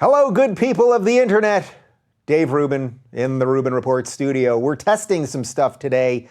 Hello, good people of the internet. Dave Rubin in the Rubin Report studio. We're testing some stuff today,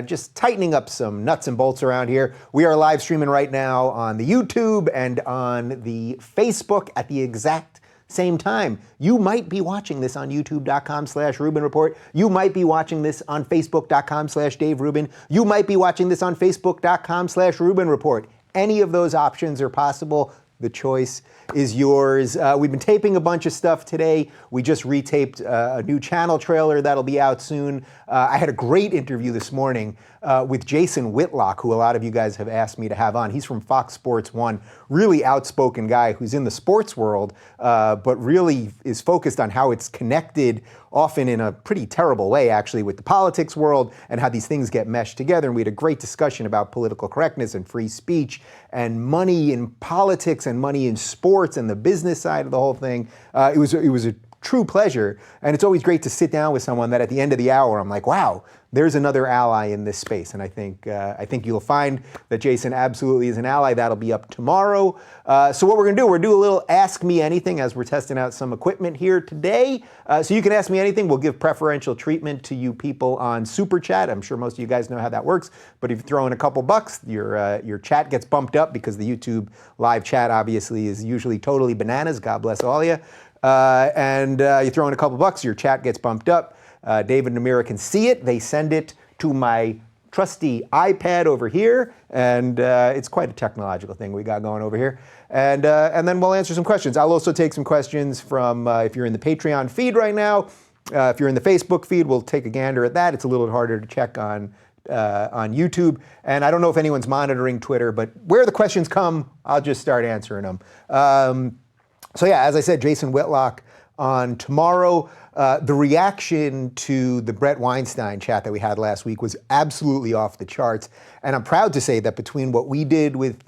just tightening up some nuts and bolts around here. We are live streaming right now on the YouTube and on the Facebook at the exact same time. You might be watching this on youtube.com/Rubin Report. You might be watching this on facebook.com/Dave Rubin. You might be watching this on facebook.com/Rubin Report. Any of those options are possible. The choice is yours. We've been taping a bunch of stuff today. We just retaped a new channel trailer that'll be out soon. I had a great interview this morning with Jason Whitlock, who a lot of you guys have asked me to have on. He's from Fox Sports 1, really outspoken guy who's in the sports world, but really is focused on how it's connected, often in a pretty terrible way, actually, with the politics world and how these things get meshed together. And we had a great discussion about political correctness and free speech and money in politics and money in sports and the business side of the whole thing. It was a true pleasure. And it's always great to sit down with someone that at the end of the hour, I'm like, wow, there's another ally in this space. And I think you'll find that Jason absolutely is an ally. That'll be up tomorrow. So what we're gonna do, we're gonna do a little Ask Me Anything as we're testing out some equipment here today. So you can ask me anything. We'll give preferential treatment to you people on Super Chat. I'm sure most of you guys know how that works. But if you throw in a couple bucks, your chat gets bumped up because the YouTube live chat obviously is usually totally bananas. God bless all of you. And you throw in a couple bucks, your chat gets bumped up. David and Amira can see it. They send it to my trusty iPad over here, and it's quite a technological thing we got going over here. And then we'll answer some questions. I'll also take some questions from if you're in the Patreon feed right now. If you're in the Facebook feed, we'll take a gander at that. It's a little harder to check on YouTube. And I don't know if anyone's monitoring Twitter, but where the questions come, I'll just start answering them. So yeah, as I said, Jason Whitlock on tomorrow. The reaction to the Brett Weinstein chat that we had last week was absolutely off the charts. And I'm proud to say that between what we did with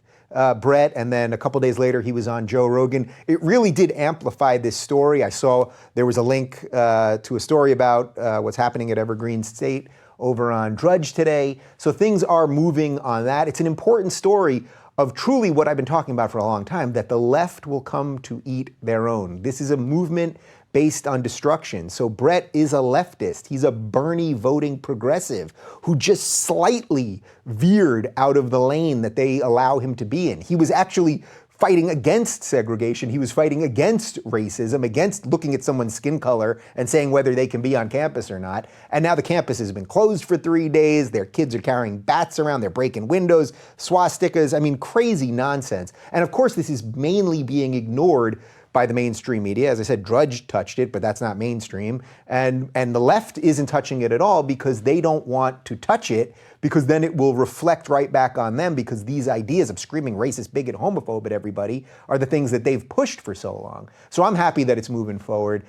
Brett and then a couple days later he was on Joe Rogan, it really did amplify this story. I saw there was a link to a story about what's happening at Evergreen State over on Drudge today. So things are moving on that. It's an important story of truly what I've been talking about for a long time, that the left will come to eat their own. This is a movement based on destruction. So Brett is a leftist. He's a Bernie voting progressive who just slightly veered out of the lane that they allow him to be in. He was actually fighting against segregation. He was fighting against racism, against looking at someone's skin color and saying whether they can be on campus or not. And now the campus has been closed for 3 days. Their kids are carrying bats around. They're breaking windows, swastikas. I mean, crazy nonsense. And of course, this is mainly being ignored by the mainstream media. As I said, Drudge touched it, but that's not mainstream. And the left isn't touching it at all because they don't want to touch it, because then it will reflect right back on them, because these ideas of screaming racist, bigot, homophobe at everybody are the things that they've pushed for so long. So I'm happy that it's moving forward.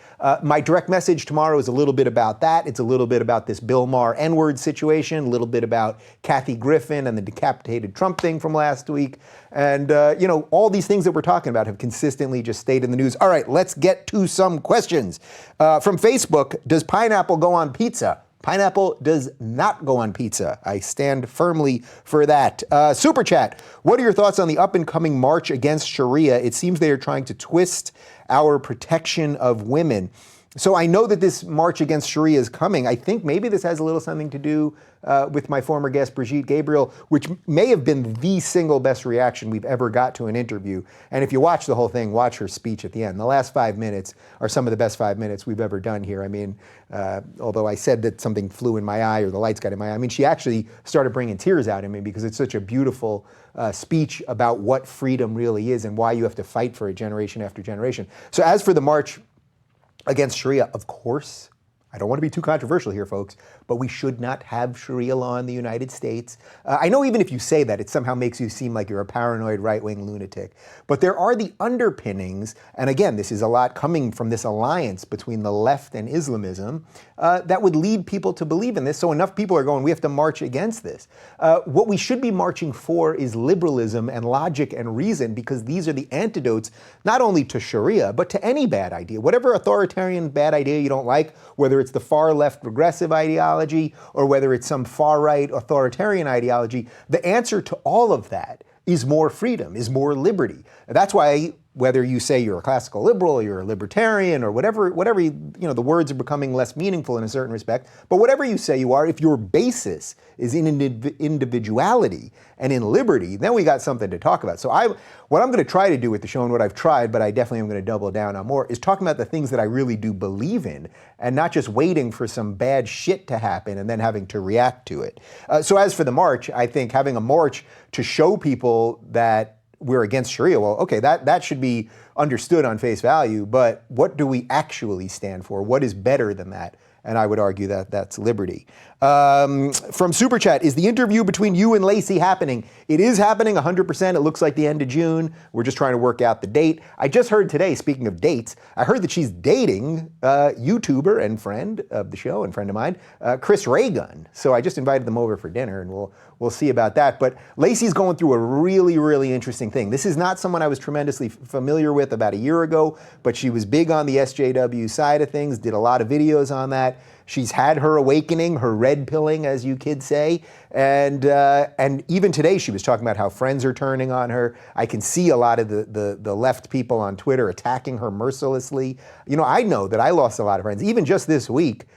My direct message tomorrow is a little bit about that. It's a little bit about this Bill Maher N-word situation, a little bit about Kathy Griffin and the decapitated Trump thing from last week. And, all these things that we're talking about have consistently just stayed in the news. All right, let's get to some questions. From Facebook, does pineapple go on pizza? Pineapple does not go on pizza. I stand firmly for that. Super Chat, what are your thoughts on the up-and-coming march against Sharia? It seems they are trying to twist our protection of women. So I know that this march against Sharia is coming. I think maybe this has a little something to do with my former guest, Brigitte Gabriel, which may have been the single best reaction we've ever got to an interview. And if you watch the whole thing, watch her speech at the end. The last 5 minutes are some of the best 5 minutes we've ever done here. I mean, although I said that something flew in my eye or the lights got in my eye, I mean, she actually started bringing tears out in me because it's such a beautiful speech about what freedom really is and why you have to fight for it generation after generation. So as for the march against Sharia, of course, I don't want to be too controversial here, folks, but we should not have Sharia law in the United States. I know even if you say that, it somehow makes you seem like you're a paranoid right-wing lunatic. But there are the underpinnings, and again, this is a lot coming from this alliance between the left and Islamism, that would lead people to believe in this. So enough people are going, we have to march against this. What we should be marching for is liberalism and logic and reason, because these are the antidotes not only to Sharia, but to any bad idea. Whatever authoritarian bad idea you don't like, whether it's the far left regressive ideology or whether it's some far right authoritarian ideology, the answer to all of that is more freedom, is more liberty. That's why whether you say you're a classical liberal, or you're a libertarian, or whatever, the words are becoming less meaningful in a certain respect, but whatever you say you are, if your basis is in individuality and in liberty, then we got something to talk about. So what I'm going to try to do with the show, and what I've tried, but I definitely am going to double down on more, is talking about the things that I really do believe in, and not just waiting for some bad shit to happen and then having to react to it. So as for the march, I think having a march to show people that we're against Sharia, well, okay, that should be understood on face value, but what do we actually stand for? What is better than that? And I would argue that that's liberty. From Super Chat, is the interview between you and Lacey happening? It is happening 100%. It looks like the end of June. We're just trying to work out the date. I just heard today, speaking of dates, I heard that she's dating YouTuber and friend of the show and friend of mine, Chris Raygun. So I just invited them over for dinner, and we'll see about that. But Lacey's going through a really, really interesting thing. This is not someone I was tremendously familiar with about a year ago, but she was big on the SJW side of things, did a lot of videos on that. She's had her awakening, her red pilling, as you kids say, and even today she was talking about how friends are turning on her. I can see a lot of the left people on Twitter attacking her mercilessly. I know that I lost a lot of friends, even just this week.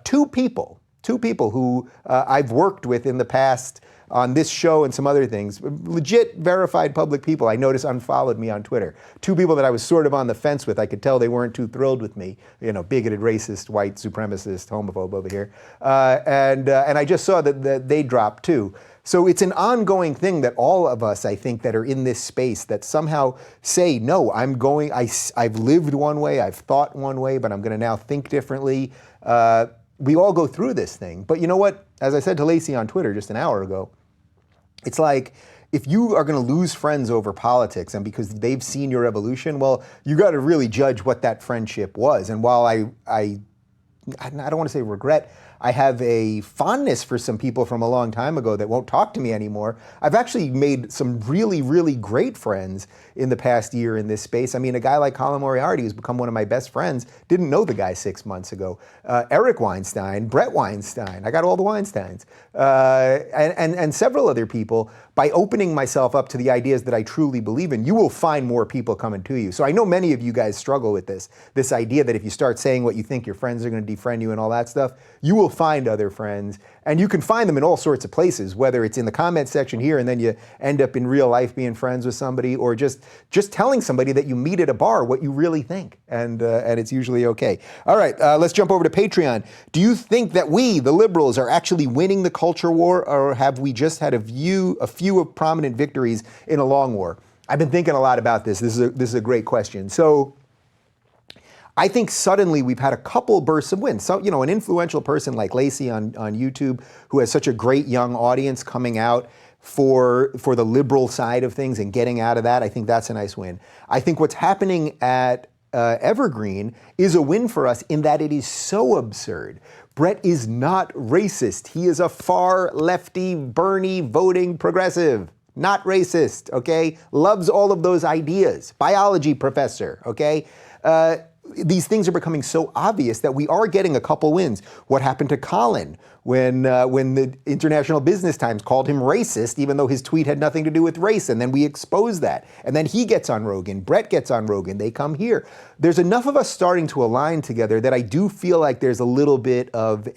Two people who I've worked with in the past on this show and some other things, legit verified public people I noticed unfollowed me on Twitter. Two people that I was sort of on the fence with. I could tell they weren't too thrilled with me, bigoted, racist, white supremacist, homophobe over here. And I just saw that they dropped too. So it's an ongoing thing that all of us, I think, that are in this space that somehow say, no, I've lived one way, I've thought one way, but I'm gonna now think differently. We all go through this thing. But you know what? As I said to Lacey on Twitter just an hour ago, it's like, if you are going to lose friends over politics and because they've seen your evolution, well, you got to really judge what that friendship was. And while I don't want to say regret, I have a fondness for some people from a long time ago that won't talk to me anymore. I've actually made some really, really great friends in the past year in this space. I mean, a guy like Colin Moriarty, who's become one of my best friends, didn't know the guy 6 months ago. Eric Weinstein, Brett Weinstein, I got all the Weinsteins, and several other people. By opening myself up to the ideas that I truly believe in, you will find more people coming to you. So I know many of you guys struggle with this idea that if you start saying what you think, your friends are going to defriend you and all that stuff, you will find other friends, and you can find them in all sorts of places, whether it's in the comment section here and then you end up in real life being friends with somebody, or just telling somebody that you meet at a bar what you really think, and it's usually okay. All right, let's jump over to Patreon. Do you think that we, the liberals, are actually winning the culture war, or have we just had a few of prominent victories in a long war? I've been thinking a lot about this. This is a great question. So I think suddenly we've had a couple bursts of wins. So, an influential person like Lacey on YouTube, who has such a great young audience coming out for the liberal side of things and getting out of that, I think that's a nice win. I think what's happening at Evergreen is a win for us in that it is so absurd. Brett is not racist. He is a far lefty, Bernie voting progressive. Not racist, okay? Loves all of those ideas. Biology professor, okay? These things are becoming so obvious that we are getting a couple wins. What happened to Colin when the International Business Times called him racist, even though his tweet had nothing to do with race, and then we exposed that. And then he gets on Rogan, Brett gets on Rogan, they come here. There's enough of us starting to align together that I do feel like there's a little bit of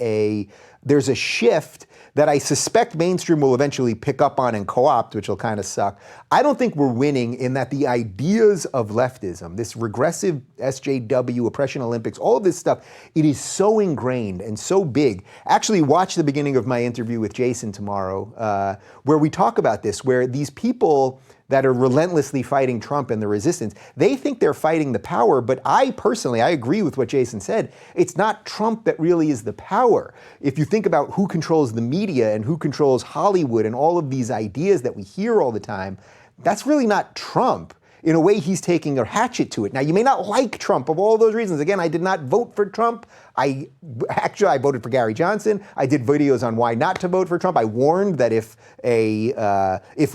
there's a shift that I suspect mainstream will eventually pick up on and co-opt, which will kind of suck. I don't think we're winning in that the ideas of leftism, this regressive SJW, oppression Olympics, all of this stuff, it is so ingrained and so big. Actually, watch the beginning of my interview with Jason tomorrow, where we talk about this, where these people that are relentlessly fighting Trump and the resistance, they think they're fighting the power, but I personally agree with what Jason said. It's not Trump that really is the power. If you think about who controls the media and who controls Hollywood and all of these ideas that we hear all the time, that's really not Trump. In a way, he's taking a hatchet to it. Now, you may not like Trump of all those reasons. Again, I did not vote for Trump. I voted for Gary Johnson. I did videos on why not to vote for Trump. I warned that if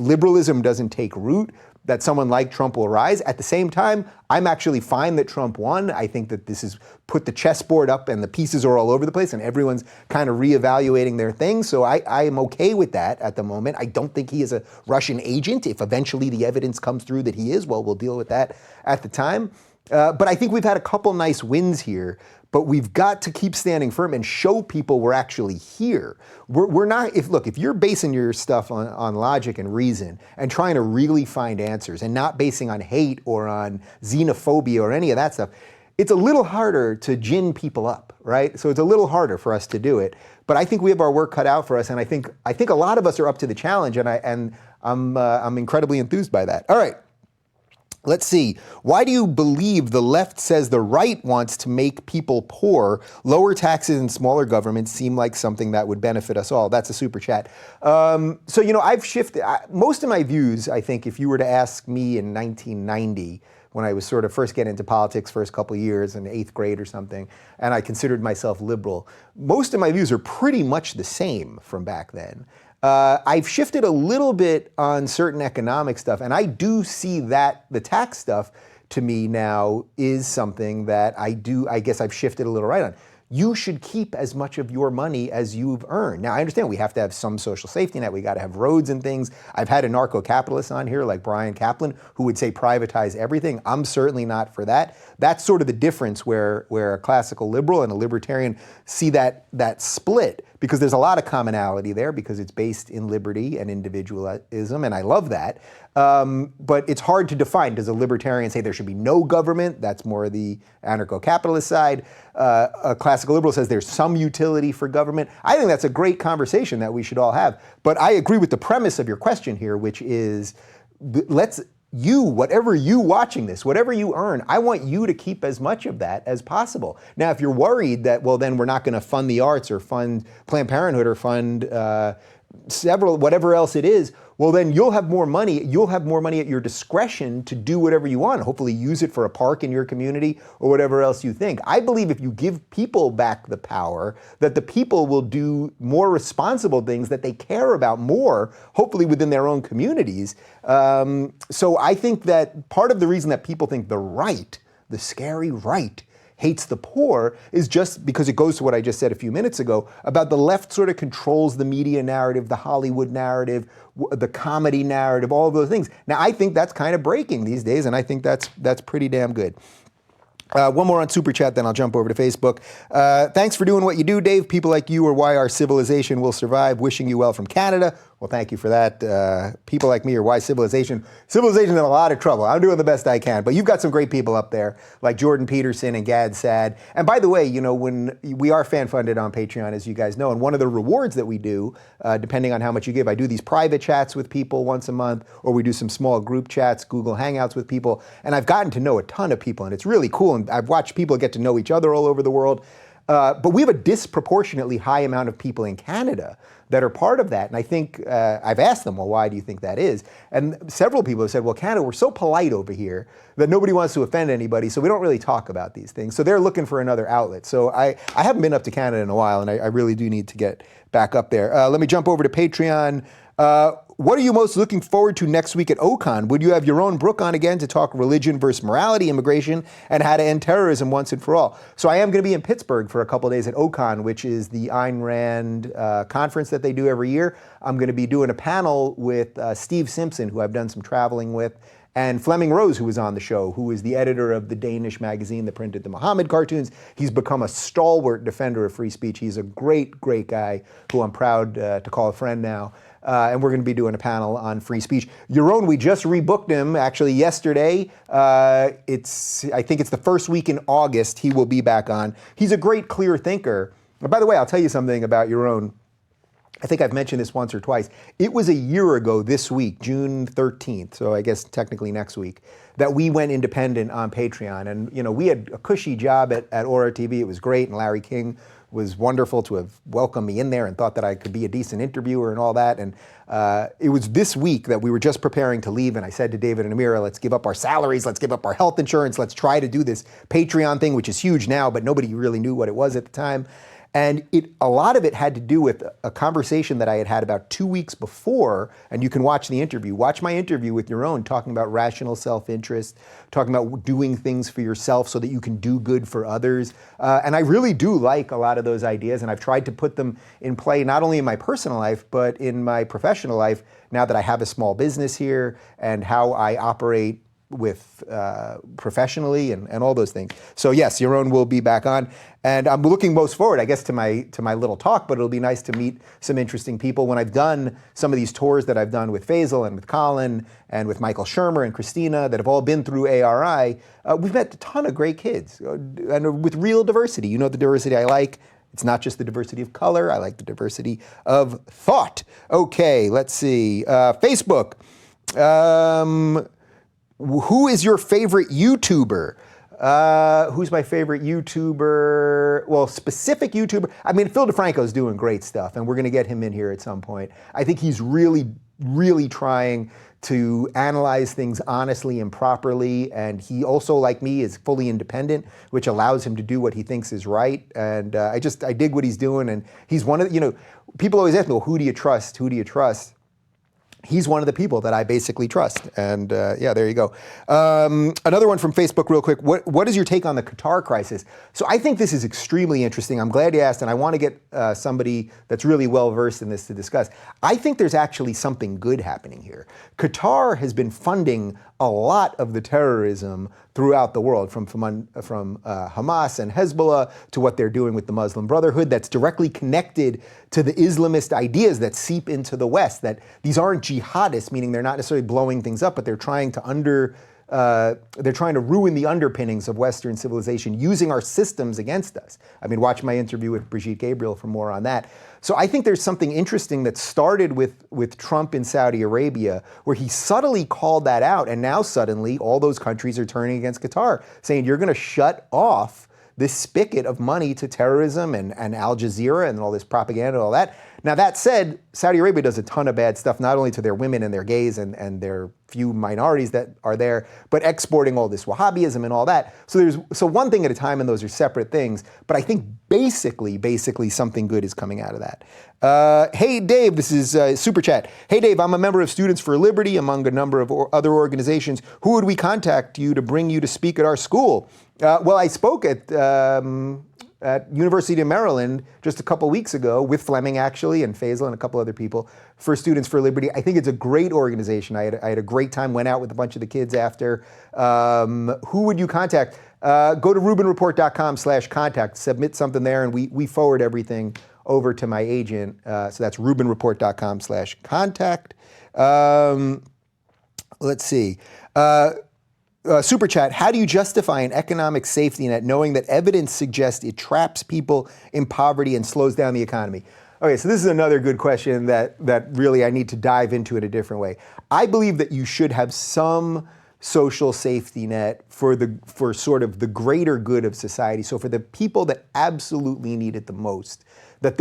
liberalism doesn't take root, that someone like Trump will rise. At the same time, I'm actually fine that Trump won. I think that this has put the chessboard up and the pieces are all over the place and everyone's kind of reevaluating their things. So I am okay with that at the moment. I don't think he is a Russian agent. If eventually the evidence comes through that he is, well, we'll deal with that at the time. But I think we've had a couple nice wins here. But we've got to keep standing firm and show people we're actually here. We're not, if you're basing your stuff on logic and reason and trying to really find answers and not basing on hate or on xenophobia or any of that stuff, it's a little harder to gin people up, right? So it's a little harder for us to do it. But I think we have our work cut out for us, and I think a lot of us are up to the challenge, and I'm incredibly enthused by that. All right. Let's see. Why do you believe the left says the right wants to make people poor? Lower taxes and smaller government seem like something that would benefit us all. That's a super chat. So, I've shifted. Most of my views, I think, if you were to ask me in 1990, when I was sort of first getting into politics, first couple of years in 8th grade or something, and I considered myself liberal, most of my views are pretty much the same from back then. I've shifted a little bit on certain economic stuff, and I do see that the tax stuff to me now is something that I guess I've shifted a little right on. You should keep as much of your money as you've earned. Now, I understand we have to have some social safety net. We got to have roads and things. I've had a narco-capitalist on here like Brian Kaplan who would say privatize everything. I'm certainly not for that. That's sort of the difference where a classical liberal and a libertarian see that split, because there's a lot of commonality there because it's based in liberty and individualism, and I love that. But it's hard to define. Does a libertarian say there should be no government? That's more the anarcho-capitalist side. A classical liberal says there's some utility for government. I think that's a great conversation that we should all have. But I agree with the premise of your question here, which is whatever you watching this, whatever you earn, I want you to keep as much of that as possible. Now, if you're worried that, well, then we're not going to fund the arts or fund Planned Parenthood or fund whatever else it is, well, then you'll have more money. You'll have more money at your discretion to do whatever you want. Hopefully use it for a park in your community or whatever else you think. I believe if you give people back the power, that the people will do more responsible things that they care about more, hopefully within their own communities. So I think that part of the reason that people think the right, the scary right, hates the poor is just because it goes to what I just said a few minutes ago about the left sort of controls the media narrative, the Hollywood narrative, the comedy narrative, all of those things. Now, I think that's kind of breaking these days, and I think that's pretty damn good. One more on Super Chat, then I'll jump over to Facebook. Thanks for doing what you do, Dave. People like you are why our civilization will survive. Wishing you well from Canada. Well, thank you for that. People like me are why civilization's in a lot of trouble. I'm doing the best I can. But you've got some great people up there, like Jordan Peterson and Gad Sad. And by the way, when we are fan-funded on Patreon, as you guys know, and one of the rewards that we do, depending on how much you give, I do these private chats with people once a month, or we do some small group chats, Google Hangouts with people. And I've gotten to know a ton of people, and it's really cool. And I've watched people get to know each other all over the world. But we have a disproportionately high amount of people in Canada that are part of that. And I think I've asked them, well, why do you think that is? And several people have said, well, Canada, we're so polite over here that nobody wants to offend anybody, so we don't really talk about these things. So they're looking for another outlet. So I haven't been up to Canada in a while, and I really do need to get back up there. Let me jump over to Patreon. What are you most looking forward to next week at OCON? Would you have Yaron Brook on again to talk religion versus morality, immigration, and how to end terrorism once and for all? So I am going to be in Pittsburgh for a couple of days at OCON, which is the Ayn Rand conference that they do every year. I'm going to be doing a panel with Steve Simpson, who I've done some traveling with, and Fleming Rose, who was on the show, who is the editor of the Danish magazine that printed the Muhammad cartoons. He's become a stalwart defender of free speech. He's a great, great guy who I'm proud to call a friend now. And we're going to be doing a panel on free speech. Yaron, we just rebooked him actually yesterday. I think it's the first week in August he will be back on. He's a great, clear thinker. And by the way, I'll tell you something about Yaron. I think I've mentioned this once or twice. It was a year ago this week, June 13th, so I guess technically next week, that we went independent on Patreon. And we had a cushy job at Aura TV. It was great, and Larry King was wonderful to have welcomed me in there and thought that I could be a decent interviewer and all that. And it was this week that we were just preparing to leave, and I said to David and Amira, let's give up our salaries, let's give up our health insurance, let's try to do this Patreon thing, which is huge now, but nobody really knew what it was at the time. And a lot of it had to do with a conversation that I had about 2 weeks before, and you can watch the interview. Watch my interview with your own, talking about rational self-interest, talking about doing things for yourself so that you can do good for others. And I really do like a lot of those ideas, and I've tried to put them in play not only in my personal life, but in my professional life, now that I have a small business here and how I operate with professionally and all those things. So yes, Yaron will be back on, and I'm looking most forward, I guess, to my little talk. But it'll be nice to meet some interesting people. When I've done some of these tours that I've done with Faisal and with Caylin and with Michael Shermer and Christina that have all been through ARI, we've met a ton of great kids and with real diversity. You know, the diversity I like. It's not just the diversity of color. I like the diversity of thought. Okay, let's see. Facebook. Who is your favorite YouTuber? Who's my favorite YouTuber? Well, specific YouTuber. I mean, Phil DeFranco's doing great stuff, and we're going to get him in here at some point. I think he's really, really trying to analyze things honestly and properly, and he also, like me, is fully independent, which allows him to do what he thinks is right. And I dig what he's doing, and he's one of the, people always ask me, well, who do you trust? Who do you trust? He's one of the people that I basically trust. And yeah, there you go. Another one from Facebook real quick. What is your take on the Qatar crisis? So I think this is extremely interesting. I'm glad you asked, and I want to get somebody that's really well-versed in this to discuss. I think there's actually something good happening here. Qatar has been funding a lot of the terrorism throughout the world, from Hamas and Hezbollah to what they're doing with the Muslim Brotherhood, that's directly connected to the Islamist ideas that seep into the West, that these aren't jihadists, meaning they're not necessarily blowing things up, but they're trying to ruin the underpinnings of Western civilization using our systems against us. I mean, watch my interview with Brigitte Gabriel for more on that. So I think there's something interesting that started with Trump in Saudi Arabia, where he subtly called that out, and now suddenly all those countries are turning against Qatar, saying you're going to shut off this spigot of money to terrorism and Al Jazeera and all this propaganda and all that. Now, that said, Saudi Arabia does a ton of bad stuff, not only to their women and their gays and their few minorities that are there, but exporting all this Wahhabism and all that. So one thing at a time, and those are separate things. But I think basically something good is coming out of that. Hey, Dave, this is Super Chat. Hey, Dave, I'm a member of Students for Liberty, among a number of other organizations. Who would we contact you to bring you to speak at our school? Well, I spoke at University of Maryland just a couple weeks ago with Fleming, actually, and Faisal and a couple other people for Students for Liberty. I think it's a great organization. I had a great time, went out with a bunch of the kids after. Who would you contact? Go to rubinreport.com/contact, submit something there, and we forward everything over to my agent. So that's rubinreport.com/contact. Let's see. Super Chat, how do you justify an economic safety net knowing that evidence suggests it traps people in poverty and slows down the economy? Okay, so this is another good question that really I need to dive into in a different way. I believe that you should have some social safety net for sort of the greater good of society. So for the people that absolutely need it the most, that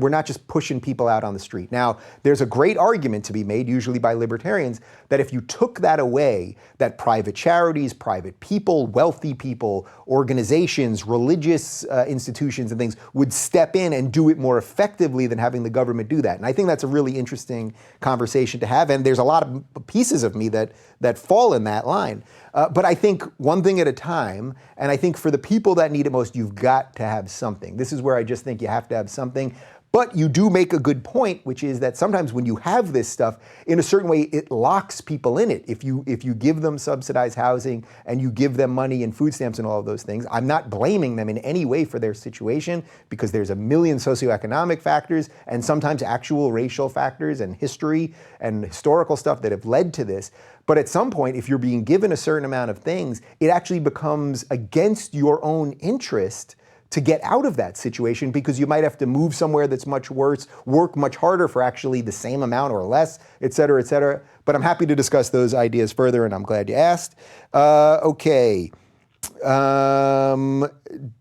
we're not just pushing people out on the street. Now, there's a great argument to be made, usually by libertarians, that if you took that away, that private charities, private people, wealthy people, organizations, religious institutions and things would step in and do it more effectively than having the government do that. And I think that's a really interesting conversation to have. And there's a lot of pieces of me that fall in that line. But I think one thing at a time, and I think for the people that need it most, you've got to have something. This is where I just think you have to have something. But you do make a good point, which is that sometimes when you have this stuff, in a certain way, it locks people in it. If you give them subsidized housing and you give them money and food stamps and all of those things, I'm not blaming them in any way for their situation, because there's a million socioeconomic factors and sometimes actual racial factors and history and historical stuff that have led to this. But at some point, if you're being given a certain amount of things, it actually becomes against your own interest to get out of that situation, because you might have to move somewhere that's much worse, work much harder for actually the same amount or less, et cetera, et cetera. But I'm happy to discuss those ideas further, and I'm glad you asked. Okay.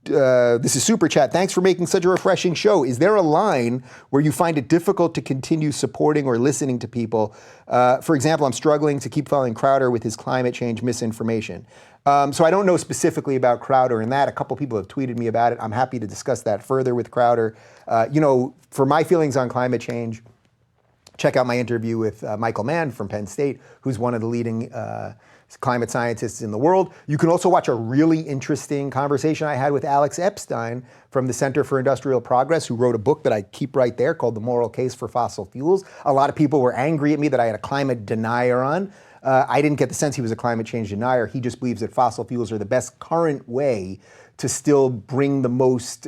This is Super Chat. Thanks for making such a refreshing show. Is there a line where you find it difficult to continue supporting or listening to people? For example, I'm struggling to keep following Crowder with his climate change misinformation. So I don't know specifically about Crowder and that. A couple people have tweeted me about it. I'm happy to discuss that further with Crowder. For my feelings on climate change, check out my interview with Michael Mann from Penn State, who's one of the leading climate scientists in the world. You can also watch a really interesting conversation I had with Alex Epstein from the Center for Industrial Progress, who wrote a book that I keep right there called The Moral Case for Fossil Fuels. A lot of people were angry at me that I had a climate denier on. I didn't get the sense he was a climate change denier. He just believes that fossil fuels are the best current way to still bring the most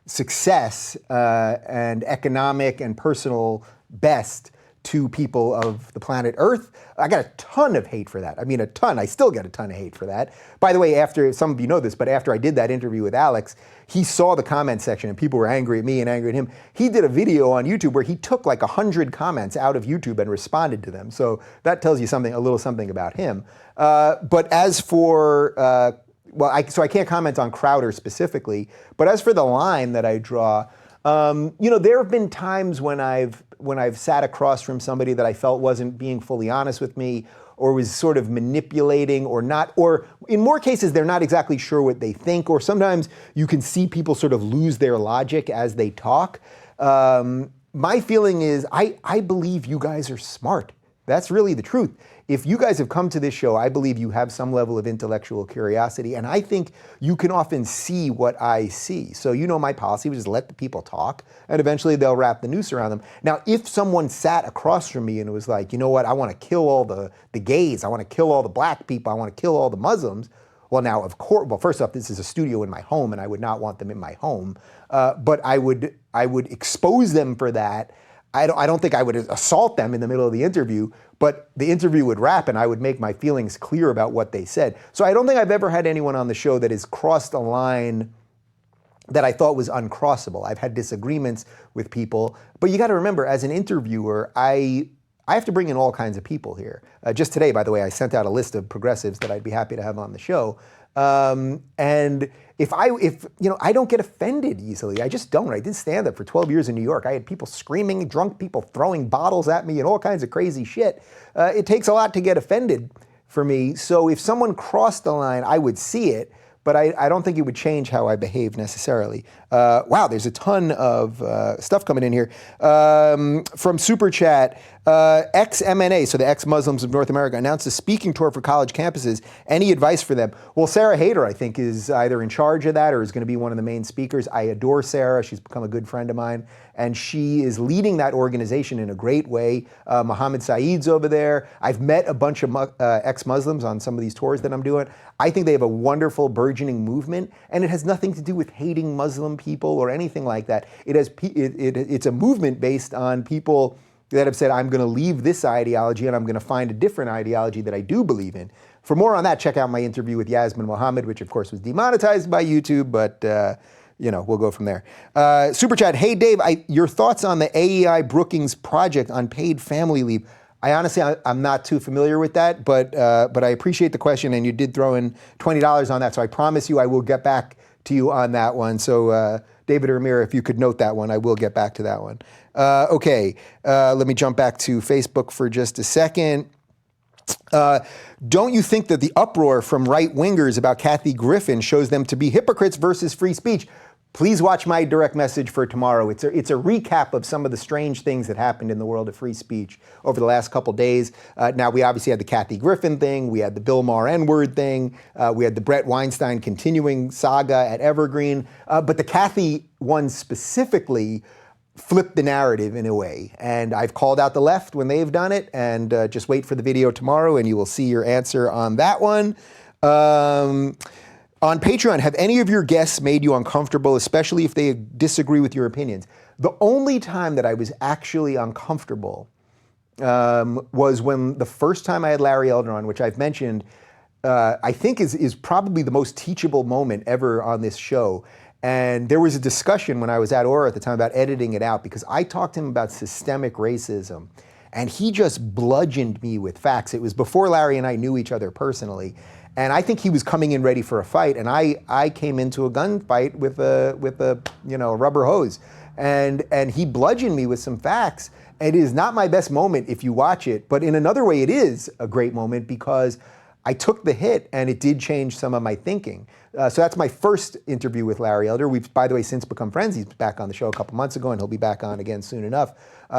success and economic and personal best to people of the planet Earth. I got a ton of hate for that. I mean, a ton. I still get a ton of hate for that. By the way, after, some of you know this, but after I did that interview with Alex, he saw the comment section and people were angry at me and angry at him. He did a video on YouTube where he took like 100 comments out of YouTube and responded to them. So that tells you something, a little something about him. But as for, so I can't comment on Crowder specifically, but as for the line that I draw, there have been times when I've sat across from somebody that I felt wasn't being fully honest with me or was sort of manipulating or not, or in more cases, they're not exactly sure what they think, or sometimes you can see people sort of lose their logic as they talk. My feeling is I believe you guys are smart. That's really the truth. If you guys have come to this show, I believe you have some level of intellectual curiosity, and I think you can often see what I see. So my policy was just let the people talk, and eventually they'll wrap the noose around them. Now, if someone sat across from me and was like, you know what, I want to kill all the gays, I want to kill all the black people, I want to kill all the Muslims, well, now, of course, first off, this is a studio in my home, and I would not want them in my home, but I would expose them for that. I don't think I would assault them in the middle of the interview, but the interview would wrap and I would make my feelings clear about what they said. So I don't think I've ever had anyone on the show that has crossed a line that I thought was uncrossable. I've had disagreements with people, but you got to remember, as an interviewer, I have to bring in all kinds of people here. Just today, by the way, I sent out a list of progressives that I'd be happy to have on the show. And if I don't get offended easily. I just don't. I did stand up for 12 years in New York. I had people screaming, drunk people throwing bottles at me and all kinds of crazy shit. It takes a lot to get offended for me. So if someone crossed the line, I would see it, but I don't think it would change how I behave necessarily. Wow, there's a ton of stuff coming in here. From Super Chat, ex-MNA, so the ex-Muslims of North America, announced a speaking tour for college campuses. Any advice for them? Well, Sarah Hayter, I think, is either in charge of that or is going to be one of the main speakers. I adore Sarah. She's become a good friend of mine. And she is leading that organization in a great way. Mohammed Saeed's over there. I've met a bunch of ex-Muslims on some of these tours that I'm doing. I think they have a wonderful burgeoning movement, and it has nothing to do with hating Muslim people or anything like that. It's a movement based on people that have said, I'm going to leave this ideology and I'm going to find a different ideology that I do believe in. For more on that, check out my interview with Yasmin Mohammed, which of course was demonetized by YouTube, but we'll go from there. Super Chat, hey Dave, your thoughts on the AEI Brookings project on paid family leave. I honestly, I'm not too familiar with that, but I appreciate the question, and you did throw in $20 on that, so I promise you I will get back to you on that one. So David or Amir, if you could note that one, I will get back to that one. Okay, let me jump back to Facebook for just a second. Don't you think that the uproar from right-wingers about Kathy Griffin shows them to be hypocrites versus free speech? Please watch my direct message for tomorrow. It's a recap of some of the strange things that happened in the world of free speech over the last couple days. Now, we obviously had the Kathy Griffin thing. We had the Bill Maher N-word thing. We had the Brett Weinstein continuing saga at Evergreen. But the Kathy one specifically flipped the narrative in a way. And I've called out the left when they've done it. And just wait for the video tomorrow and you will see your answer on that one. On Patreon, have any of your guests made you uncomfortable, especially if they disagree with your opinions? The only time that I was actually uncomfortable was when the first time I had Larry Elder on, which I've mentioned, I think is probably the most teachable moment ever on this show. And there was a discussion when I was at Aura at the time about editing it out because I talked to him about systemic racism and he just bludgeoned me with facts. It was before Larry and I knew each other personally. And I think he was coming in ready for a fight, and I came into a gunfight with a rubber hose, and he bludgeoned me with some facts. It is not my best moment if you watch it, but in another way, it is a great moment because I took the hit, and it did change some of my thinking. So that's my first interview with Larry Elder. We've, by the way, since become friends. He's back on the show a couple months ago, and he'll be back on again soon enough.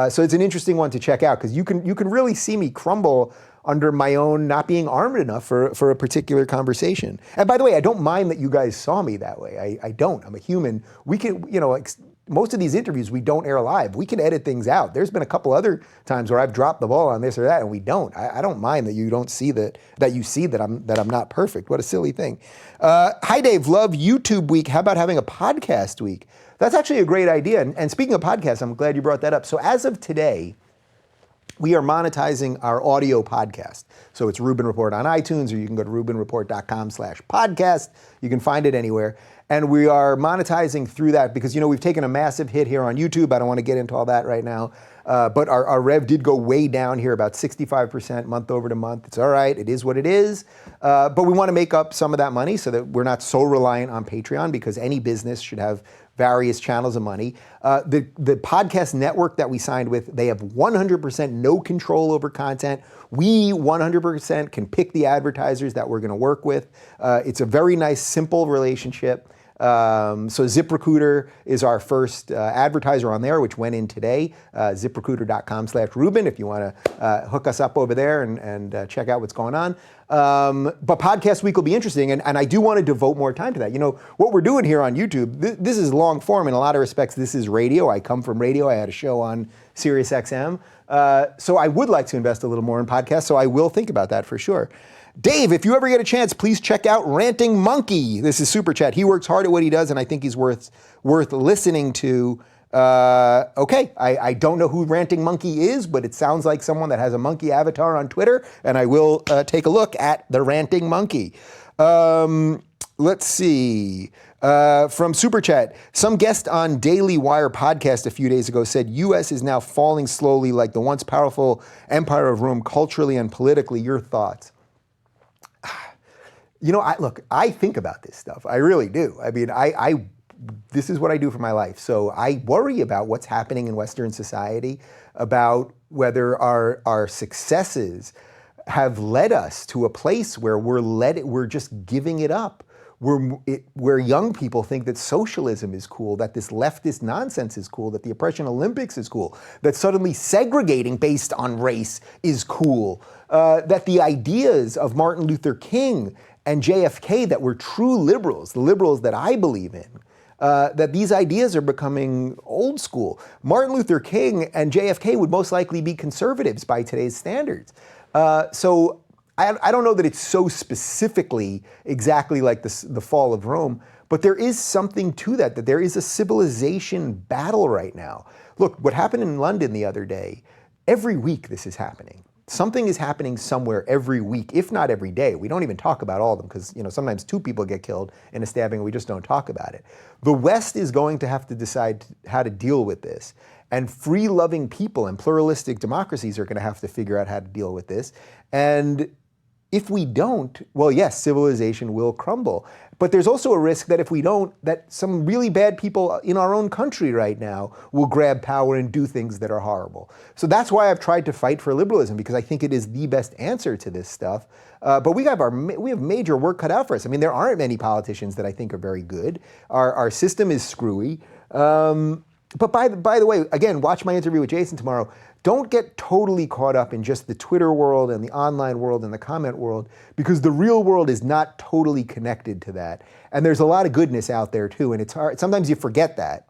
So it's an interesting one to check out, because you can really see me crumble under my own not being armed enough for a particular conversation. And by the way, I don't mind that you guys saw me that way. I don't. I'm a human. We can, like, most of these interviews we don't air live. We can edit things out. There's been a couple other times where I've dropped the ball on this or that, and we don't. I don't mind that you don't see that you see that I'm not perfect. What a silly thing. Hi Dave, love YouTube week. How about having a podcast week? That's actually a great idea. And speaking of podcasts, I'm glad you brought that up. So as of today, we are monetizing our audio podcast. So it's Rubin Report on iTunes, or you can go to rubinreport.com/podcast. You can find it anywhere. And we are monetizing through that because, we've taken a massive hit here on YouTube. I don't want to get into all that right now. But our rev did go way down here, about 65% month over to month. It's all right. It is what it is. But we want to make up some of that money so that we're not so reliant on Patreon, because any business should have various channels of money. The podcast network that we signed with, they have 100% no control over content. We 100% can pick the advertisers that we're going to work with. It's a very nice, simple relationship. So ZipRecruiter is our first advertiser on there, which went in today. ZipRecruiter.com/Rubin if you want to hook us up over there and check out what's going on. But Podcast Week will be interesting, and I do want to devote more time to that. What we're doing here on YouTube, this is long form in a lot of respects. This is radio. I come from radio. I had a show on Sirius XM. So I would like to invest a little more in podcasts, so I will think about that for sure. Dave, if you ever get a chance, please check out Ranting Monkey. This is Super Chat. He works hard at what he does, and I think he's worth listening to. Okay, I don't know who Ranting Monkey is, but it sounds like someone that has a monkey avatar on Twitter, and I will take a look at the Ranting Monkey. Let's see. From Super Chat, some guest on Daily Wire podcast a few days ago said U.S. is now falling slowly like the once powerful Empire of Rome culturally and politically. Your thoughts? I think about this stuff. I really do. I mean, this is what I do for my life. So I worry about what's happening in Western society, about whether our successes have led us to a place where we're just giving it up. Where young people think that socialism is cool, that this leftist nonsense is cool, that the oppression Olympics is cool, that suddenly segregating based on race is cool, that the ideas of Martin Luther King and JFK that were true liberals, the liberals that I believe in, that these ideas are becoming old school. Martin Luther King and JFK would most likely be conservatives by today's standards. So I don't know that it's so specifically exactly like the fall of Rome, but there is something to that there is a civilization battle right now. Look, what happened in London the other day, every week this is happening. Something is happening somewhere every week, if not every day. We don't even talk about all of them because sometimes two people get killed in a stabbing and we just don't talk about it. The West is going to have to decide how to deal with this. And free-loving people and pluralistic democracies are going to have to figure out how to deal with this. And if we don't, well, yes, civilization will crumble. But there's also a risk that if we don't, that some really bad people in our own country right now will grab power and do things that are horrible. So that's why I've tried to fight for liberalism, because I think it is the best answer to this stuff. But we have major work cut out for us. I mean, there aren't many politicians that I think are very good. Our system is screwy. But by the way, again, watch my interview with Jason tomorrow. Don't get totally caught up in just the Twitter world and the online world and the comment world, because the real world is not totally connected to that. And there's a lot of goodness out there too, and it's hard. Sometimes you forget that,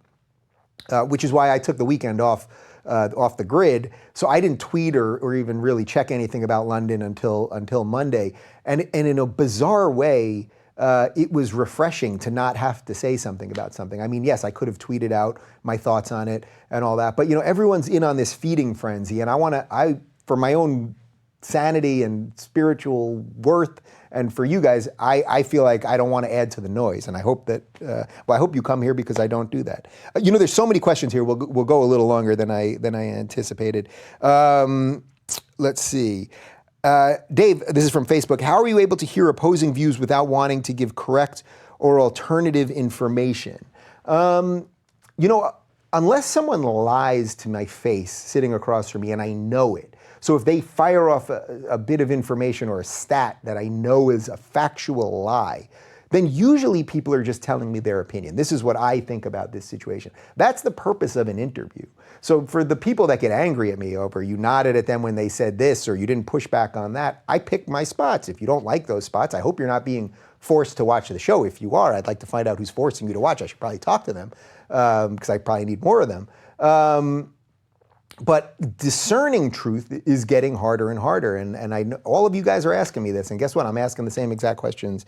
which is why I took the weekend off the grid. So I didn't tweet or even really check anything about London until Monday. And in a bizarre way, it was refreshing to not have to say something about something. I mean, yes, I could have tweeted out my thoughts on it and all that, but everyone's in on this feeding frenzy, and for my own sanity and spiritual worth, and for you guys, I feel like I don't want to add to the noise, and I hope that, I hope you come here because I don't do that. There's so many questions here. We'll go a little longer than I anticipated. Let's see. Dave, this is from Facebook. How are you able to hear opposing views without wanting to give correct or alternative information? Unless someone lies to my face sitting across from me and I know it. So if they fire off a bit of information or a stat that I know is a factual lie, then usually people are just telling me their opinion. This is what I think about this situation. That's the purpose of an interview. So for the people that get angry at me over you nodded at them when they said this or you didn't push back on that, I pick my spots. If you don't like those spots, I hope you're not being forced to watch the show. If you are, I'd like to find out who's forcing you to watch. I should probably talk to them because I probably need more of them. But discerning truth is getting harder and harder. And I know all of you guys are asking me this. And guess what? I'm asking the same exact questions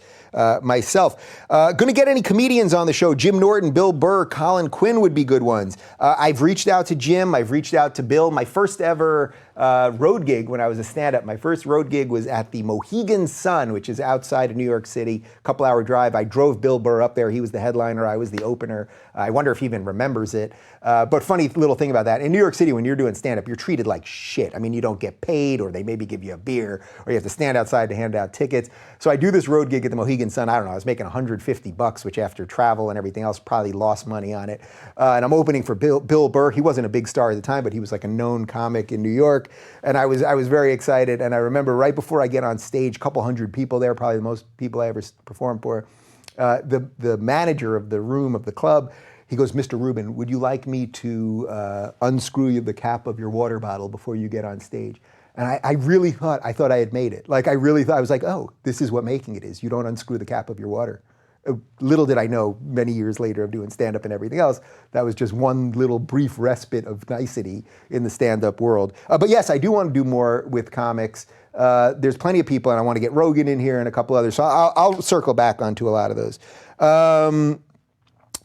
myself. Going to get any comedians on the show? Jim Norton, Bill Burr, Colin Quinn would be good ones. I've reached out to Jim. I've reached out to Bill. My first ever road gig when I was a stand-up, my first road gig was at the Mohegan Sun, which is outside of New York City, couple-hour drive. I drove Bill Burr up there. He was the headliner. I was the opener. I wonder if he even remembers it. But funny little thing about that, in New York City, when you're doing stand-up, you're treated like shit. I mean, you don't get paid, or they maybe give you a beer, or you have to stand outside to hand out tickets. So I do this road gig at the Mohegan Sun. I don't know, I was making $150, which after travel and everything else, probably lost money on it. And I'm opening for Bill Burr. He wasn't a big star at the time, but he was like a known comic in New York. And I was very excited. And I remember right before I get on stage, a couple hundred people there, probably the most people I ever performed for, the manager of the room of the club, he goes, "Mr. Rubin, would you like me to unscrew the cap of your water bottle before you get on stage?" And I really thought I had made it. Like I really thought, I was like, oh, this is what making it is. You don't unscrew the cap of your water. Little did I know, many years later of doing stand-up and everything else, that was just one little brief respite of nicety in the stand-up world. But yes, I do want to do more with comics. There's plenty of people, and I want to get Rogan in here and a couple others. So I'll circle back onto a lot of those.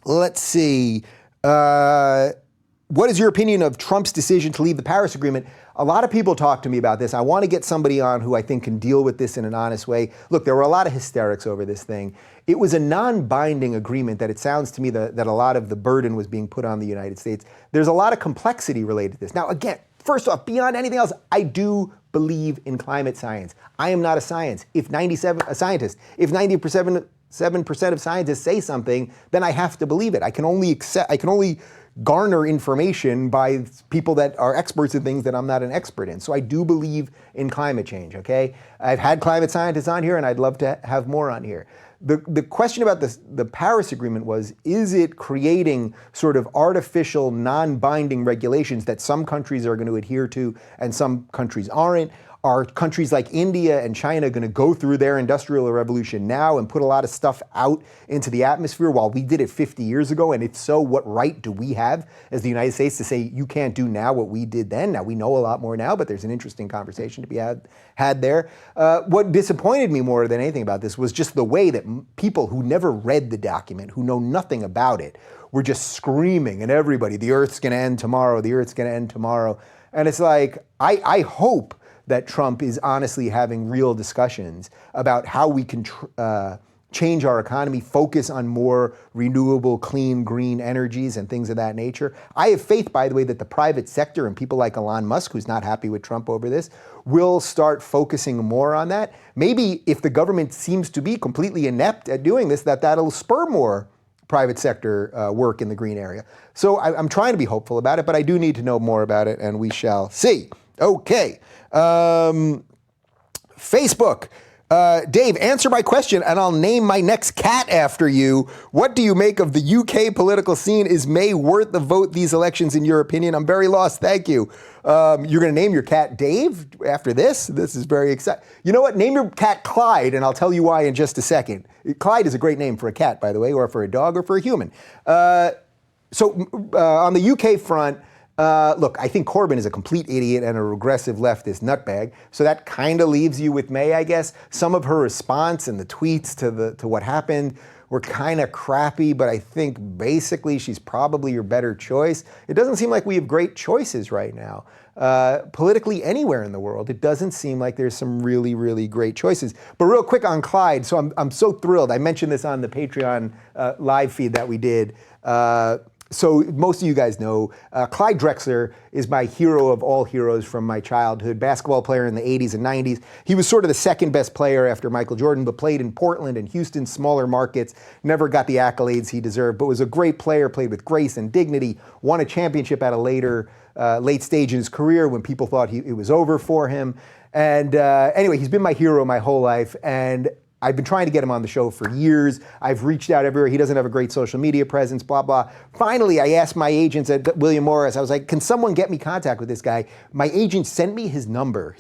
Let's see. What is your opinion of Trump's decision to leave the Paris Agreement? A lot of people talk to me about this. I want to get somebody on who I think can deal with this in an honest way. Look, there were a lot of hysterics over this thing. It was a non-binding agreement that it sounds to me that a lot of the burden was being put on the United States. There's a lot of complexity related to this. Now, again, first off, beyond anything else, I do believe in climate science. I am not a scientist. If 90% of scientists say something, then I have to believe it. I can only garner information by people that are experts in things that I'm not an expert in. So I do believe in climate change, okay? I've had climate scientists on here and I'd love to have more on here. The question about the Paris Agreement was, is it creating sort of artificial non-binding regulations that some countries are going to adhere to and some countries aren't? Are countries like India and China going to go through their industrial revolution now and put a lot of stuff out into the atmosphere while we did it 50 years ago? And if so, what right do we have as the United States to say you can't do now what we did then? Now, we know a lot more now, but there's an interesting conversation to be had there. What disappointed me more than anything about this was just the way that people who never read the document, who know nothing about it, were just screaming at everybody, the Earth's going to end tomorrow, the Earth's going to end tomorrow. And it's like, I hope that Trump is honestly having real discussions about how we can change our economy, focus on more renewable, clean, green energies and things of that nature. I have faith, by the way, that the private sector and people like Elon Musk, who's not happy with Trump over this, will start focusing more on that. Maybe if the government seems to be completely inept at doing this, that'll spur more private sector work in the green area. So I'm trying to be hopeful about it, but I do need to know more about it, and we shall see. Okay. Facebook. Dave, answer my question and I'll name my next cat after you. What do you make of the UK political scene? Is May worth the vote these elections in your opinion? I'm very lost. Thank you. You're going to name your cat Dave after this? This is very exciting. You know what? Name your cat Clyde and I'll tell you why in just a second. Clyde is a great name for a cat, by the way, or for a dog or for a human. So on the UK front, look, I think Corbyn is a complete idiot and a regressive leftist nutbag. So that kind of leaves you with May, I guess. Some of her response and the tweets to what happened were kind of crappy, but I think basically she's probably your better choice. It doesn't seem like we have great choices right now. Politically anywhere in the world, it doesn't seem like there's some really, really great choices. But real quick on Clyde, so I'm so thrilled. I mentioned this on the Patreon live feed that we did. So most of you guys know, Clyde Drexler is my hero of all heroes from my childhood, basketball player in the 80s and 90s. He was sort of the second best player after Michael Jordan, but played in Portland and Houston, smaller markets, never got the accolades he deserved, but was a great player, played with grace and dignity, won a championship at a late stage in his career when people thought it was over for him. And anyway, he's been my hero my whole life, and I've been trying to get him on the show for years. I've reached out everywhere. He doesn't have a great social media presence, blah, blah. Finally, I asked my agents at William Morris, I was like, can someone get me contact with this guy? My agent sent me his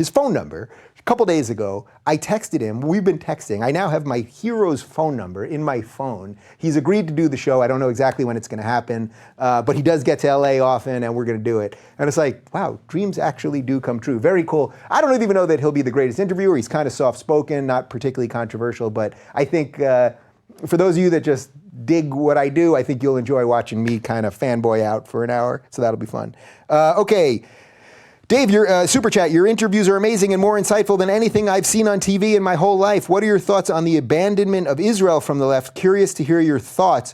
phone number, a couple days ago. I texted him. We've been texting. I now have my hero's phone number in my phone. He's agreed to do the show. I don't know exactly when it's going to happen, but he does get to LA often, and we're going to do it. And it's like, wow, dreams actually do come true. Very cool. I don't even know that he'll be the greatest interviewer. He's kind of soft-spoken, not particularly controversial, but I think for those of you that just dig what I do, I think you'll enjoy watching me kind of fanboy out for an hour, so that'll be fun. Okay. Dave, your super chat, your interviews are amazing and more insightful than anything I've seen on TV in my whole life. What are your thoughts on the abandonment of Israel from the left? Curious to hear your thoughts.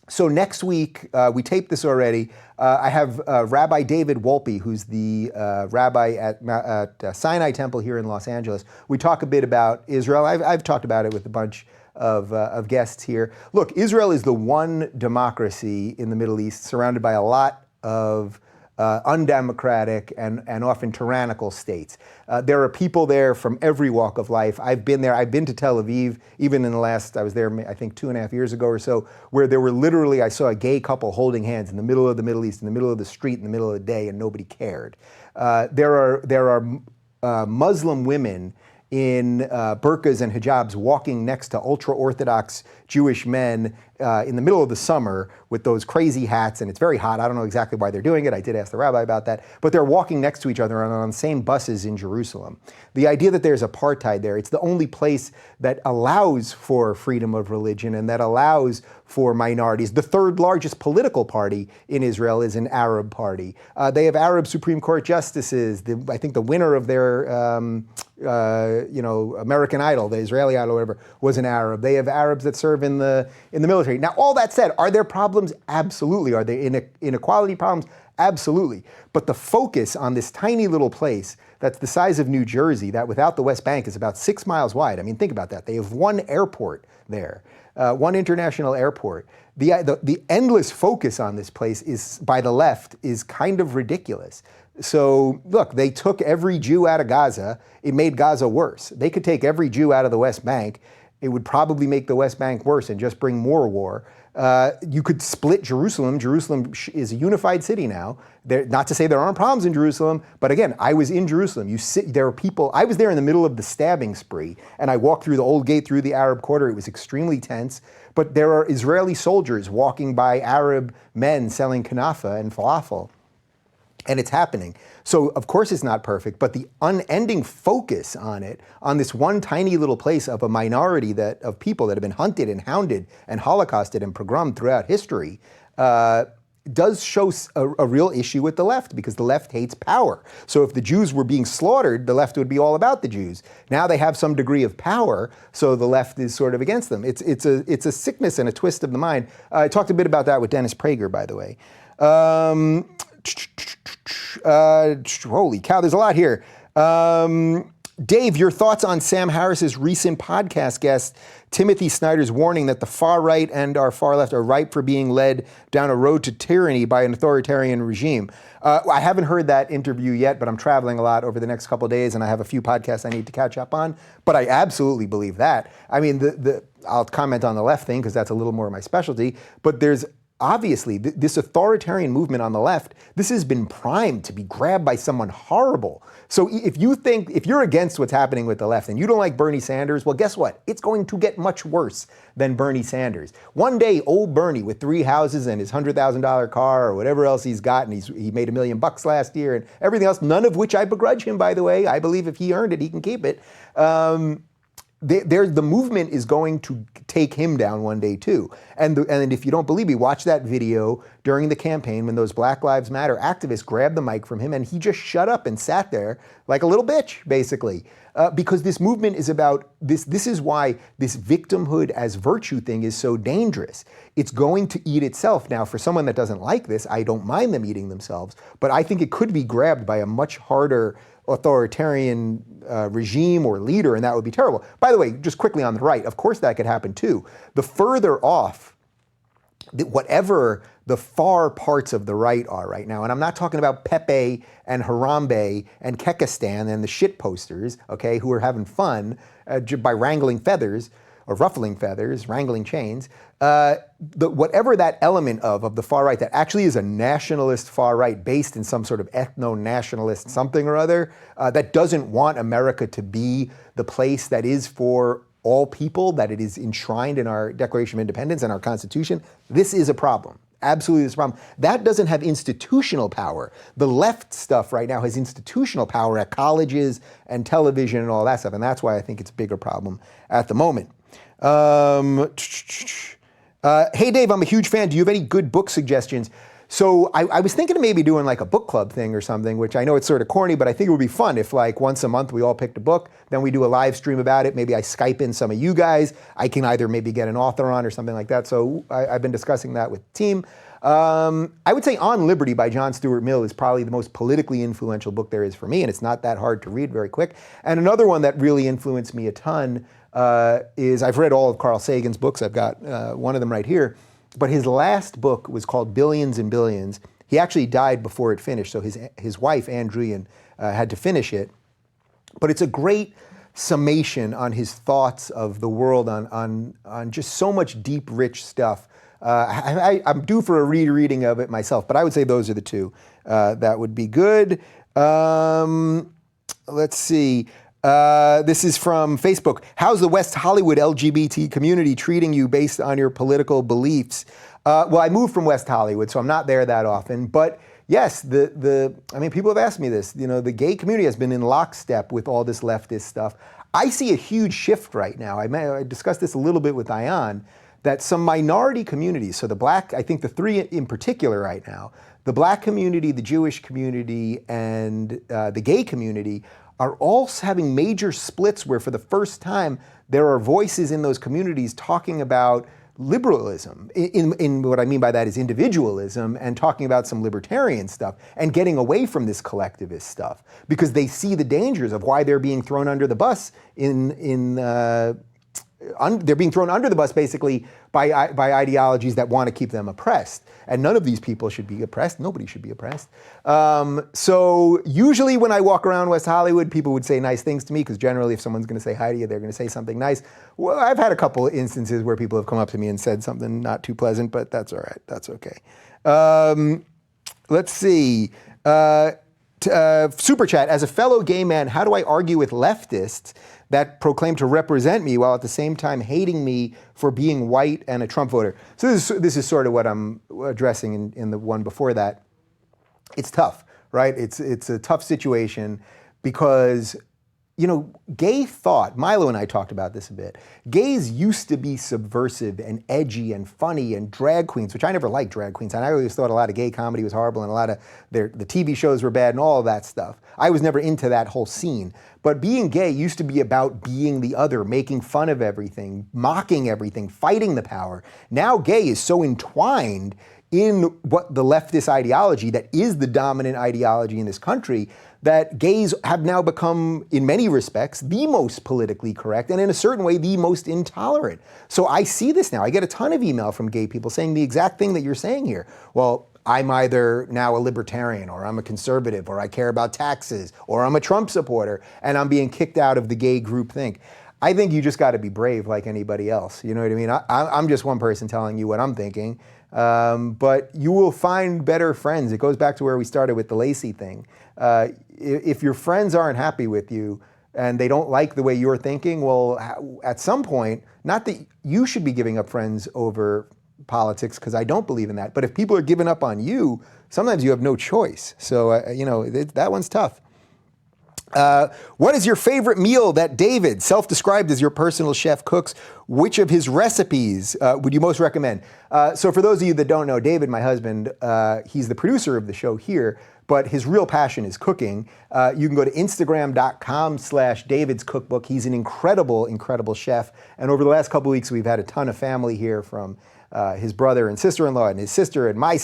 So next week, we taped this already. I have Rabbi David Wolpe, who's the rabbi at Sinai Temple here in Los Angeles. We talk a bit about Israel. I've talked about it with a bunch of guests here. Look, Israel is the one democracy in the Middle East surrounded by a lot of undemocratic and often tyrannical states. There are people there from every walk of life. I've been there. I've been to Tel Aviv, even in the last, I was there, I think 2.5 years ago or so, where there were literally, I saw a gay couple holding hands in the middle of the Middle East, in the middle of the street, in the middle of the day, and nobody cared. There are Muslim women in burqas and hijabs walking next to ultra-Orthodox Jewish men in the middle of the summer with those crazy hats, and it's very hot. I don't know exactly why they're doing it. I did ask the rabbi about that. But they're walking next to each other on the same buses in Jerusalem. The idea that there's apartheid there, it's the only place that allows for freedom of religion and that allows for minorities. The third largest political party in Israel is an Arab party. They have Arab Supreme Court justices. I think the winner of their American Idol, the Israeli Idol, whatever, was an Arab. They have Arabs that serve in the military. Now, all that said, are there problems? Absolutely. Are there inequality problems? Absolutely. But the focus on this tiny little place that's the size of New Jersey, that without the West Bank is about 6 miles wide. I mean, think about that. They have one airport there, one international airport. The endless focus on this place is by the left is kind of ridiculous. So look, they took every Jew out of Gaza. It made Gaza worse. They could take every Jew out of the West Bank. It would probably make the West Bank worse and just bring more war. You could split Jerusalem. Jerusalem is a unified city now. Not to say there aren't problems in Jerusalem, but again, I was in Jerusalem. There are people, I was there in the middle of the stabbing spree, and I walked through the old gate through the Arab quarter. It was extremely tense, but there are Israeli soldiers walking by Arab men selling kanafa and falafel. And it's happening. So of course it's not perfect, but the unending focus on it, on this one tiny little place of a minority of people that have been hunted and hounded and holocausted and pogromed throughout history, does show a real issue with the left, because the left hates power. So if the Jews were being slaughtered, the left would be all about the Jews. Now they have some degree of power, so the left is sort of against them. It's a sickness and a twist of the mind. I talked a bit about that with Dennis Prager, by the way. Holy cow, there's a lot here. Dave, your thoughts on Sam Harris's recent podcast guest, Timothy Snyder's warning that the far right and our far left are ripe for being led down a road to tyranny by an authoritarian regime. I haven't heard that interview yet, but I'm traveling a lot over the next couple of days, and I have a few podcasts I need to catch up on. But I absolutely believe that. I mean, I'll comment on the left thing because that's a little more my specialty, but there's obviously, this authoritarian movement on the left, this has been primed to be grabbed by someone horrible. So if you're against what's happening with the left and you don't like Bernie Sanders, well, guess what? It's going to get much worse than Bernie Sanders. One day, old Bernie with 3 houses and his $100,000 car or whatever else he's got, and he made $1 million last year and everything else, none of which I begrudge him, by the way. I believe if he earned it, he can keep it. The movement is going to take him down one day too. And if you don't believe me, watch that video during the campaign when those Black Lives Matter activists grabbed the mic from him and he just shut up and sat there like a little bitch, basically. because this movement is about this. This is why this victimhood as virtue thing is so dangerous. It's going to eat itself. Now, for someone that doesn't like this, I don't mind them eating themselves, but I think it could be grabbed by a much harder authoritarian regime or leader, and that would be terrible. By the way, just quickly on the right, of course that could happen too. The further off, whatever the far parts of the right are right now, and I'm not talking about Pepe and Harambe and Kekistan and the shit posters, okay, who are having fun by wrangling feathers, or ruffling feathers, wrangling chains, whatever that element of the far right that actually is a nationalist far right based in some sort of ethno-nationalist something or other, that doesn't want America to be the place that is for all people, that it is enshrined in our Declaration of Independence and our Constitution, this is a problem. Absolutely, this is a problem. That doesn't have institutional power. The left stuff right now has institutional power at colleges and television and all that stuff, and that's why I think it's a bigger problem at the moment. Hey Dave, I'm a huge fan. Do you have any good book suggestions? So I was thinking of maybe doing like a book club thing or something, which I know it's sort of corny, but I think it would be fun if like once a month we all picked a book, then we do a live stream about it. Maybe I Skype in some of you guys. I can either maybe get an author on or something like that. So I've been discussing that with the team. I would say On Liberty by John Stuart Mill is probably the most politically influential book there is for me, and it's not that hard to read very quick. And another one that really influenced me a ton is, I've read all of Carl Sagan's books. I've got one of them right here. But his last book was called Billions and Billions. He actually died before it finished, so his wife, Ann Druyan, had to finish it. But it's a great summation on his thoughts of the world on just so much deep, rich stuff. I'm due for a rereading of it myself, but I would say those are the two. That would be good. Let's see. This is from Facebook. How's the West Hollywood LGBT community treating you based on your political beliefs? Well, I moved from West Hollywood, so I'm not there that often. But yes, I mean, people have asked me this. You know, the gay community has been in lockstep with all this leftist stuff. I see a huge shift right now. I discussed this a little bit with Ayan, that some minority communities, so the black, I think the three in particular right now, the black community, the Jewish community, and the gay community, are all having major splits where for the first time there are voices in those communities talking about liberalism. In what I mean by that is individualism, and talking about some libertarian stuff and getting away from this collectivist stuff because they see the dangers of why they're being thrown under the bus they're being thrown under the bus basically by ideologies that want to keep them oppressed. And none of these people should be oppressed. Nobody should be oppressed. So usually when I walk around West Hollywood, people would say nice things to me because generally if someone's going to say hi to you, they're going to say something nice. Well, I've had a couple of instances where people have come up to me and said something not too pleasant, but that's all right. That's okay. Let's see. Super chat, as a fellow gay man, how do I argue with leftists that proclaim to represent me while at the same time hating me for being white and a Trump voter? So this is sort of what I'm addressing in the one before that. It's tough, right? It's a tough situation because, you know, gay thought, Milo and I talked about this a bit, gays used to be subversive and edgy and funny and drag queens, which I never liked drag queens, and I always thought a lot of gay comedy was horrible and a lot of the TV shows were bad and all of that stuff. I was never into that whole scene. But being gay used to be about being the other, making fun of everything, mocking everything, fighting the power. Now gay is so entwined in what the leftist ideology that is the dominant ideology in this country that gays have now become, in many respects, the most politically correct and in a certain way, the most intolerant. So I see this now. I get a ton of email from gay people saying the exact thing that you're saying here. Well, I'm either now a libertarian or I'm a conservative or I care about taxes or I'm a Trump supporter and I'm being kicked out of the gay group think. I think you just got to be brave like anybody else. You know what I mean? I'm just one person telling you what I'm thinking. But you will find better friends. It goes back to where we started with the Lacey thing. If your friends aren't happy with you and they don't like the way you're thinking, well, at some point, not that you should be giving up friends over politics, because I don't believe in that. But if people are giving up on you, sometimes you have no choice. So, you know, that one's tough. What is your favorite meal that David, self-described as your personal chef, cooks? Which of his recipes would you most recommend? So for those of you that don't know, David, my husband, he's the producer of the show here, but his real passion is cooking. You can go to Instagram.com/David's Cookbook. He's an incredible, incredible chef. And over the last couple of weeks, we've had a ton of family here from his brother and sister-in-law and his sister and my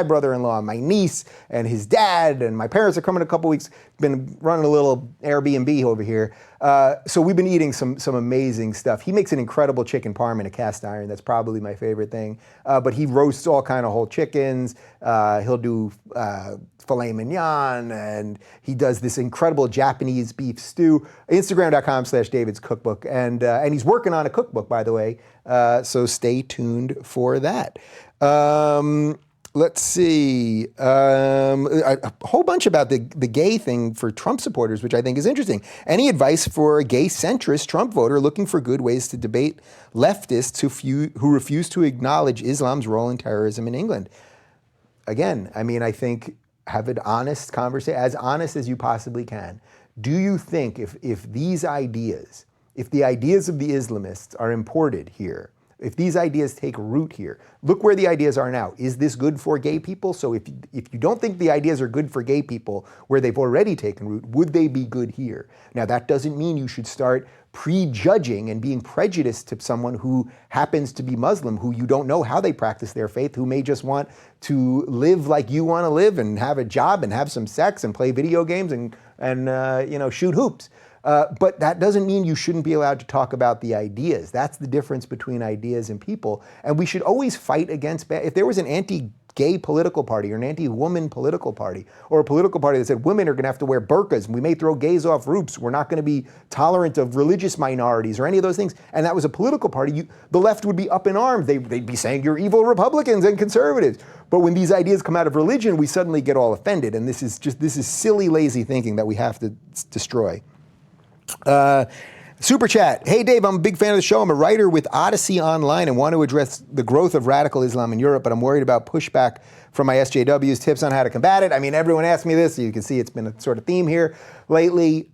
brother-in-law and my niece and his dad, and my parents are coming in a couple weeks. Been running a little Airbnb over here. So we've been eating some amazing stuff. He makes an incredible chicken parm in a cast iron. That's probably my favorite thing. But he roasts all kind of whole chickens. He'll do filet mignon, and he does this incredible Japanese beef stew. Instagram.com/David's Cookbook. And he's working on a cookbook, by the way. So stay tuned for that. Let's see, a whole bunch about the gay thing for Trump supporters, which I think is interesting. Any advice for a gay centrist Trump voter looking for good ways to debate leftists who refuse to acknowledge Islam's role in terrorism in England? Again, I mean, I think have an honest conversation, as honest as you possibly can. Do you think if these ideas, if the ideas of the Islamists are imported here, if these ideas take root here, look where the ideas are now. Is this good for gay people? So if you don't think the ideas are good for gay people where they've already taken root, would they be good here? Now, that doesn't mean you should start prejudging and being prejudiced to someone who happens to be Muslim, who you don't know how they practice their faith, who may just want to live like you want to live and have a job and have some sex and play video games and shoot hoops. But that doesn't mean you shouldn't be allowed to talk about the ideas. That's the difference between ideas and people. And we should always fight against if there was an anti-gay political party or an anti-woman political party, or a political party that said women are going to have to wear burqas and we may throw gays off roofs, we're not going to be tolerant of religious minorities or any of those things, and that was a political party, the left would be up in arms. They'd be saying you're evil Republicans and conservatives. But when these ideas come out of religion, we suddenly get all offended. And this is silly, lazy thinking that we have to destroy. Super chat. Hey Dave, I'm a big fan of the show. I'm a writer with Odyssey Online and want to address the growth of radical Islam in Europe, but I'm worried about pushback from my SJWs. Tips on how to combat it. I mean, everyone asks me this. So you can see it's been a sort of theme here lately.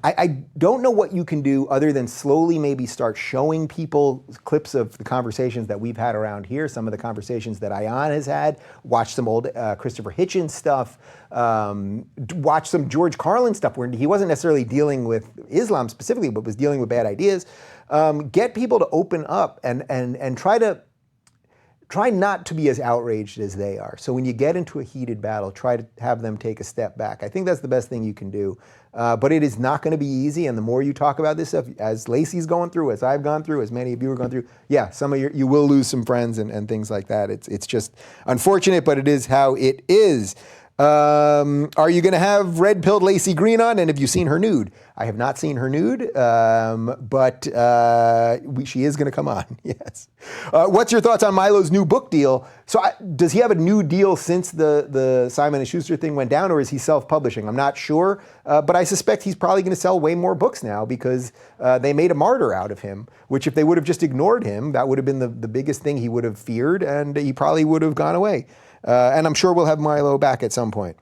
I don't know what you can do other than slowly maybe start showing people clips of the conversations that we've had around here, some of the conversations that Ayan has had, watch some old Christopher Hitchens stuff, watch some George Carlin stuff where he wasn't necessarily dealing with Islam specifically, but was dealing with bad ideas. Get people to open up and try not to be as outraged as they are. So when you get into a heated battle, try to have them take a step back. I think that's the best thing you can do. But it is not going to be easy, and the more you talk about this stuff, as Lacey's going through, as I've gone through, as many of you are going through, yeah, some of you will lose some friends and things like that. It's just unfortunate, but it is how it is. Are you going to have red-pilled Lacey Green on? And have you seen her nude? I have not seen her nude, but she is going to come on, yes. What's your thoughts on Milo's new book deal? So does he have a new deal since the Simon & Schuster thing went down, or is he self-publishing? I'm not sure, but I suspect he's probably going to sell way more books now because they made a martyr out of him, which if they would have just ignored him, that would have been the biggest thing he would have feared, and he probably would have gone away. And I'm sure we'll have Milo back at some point.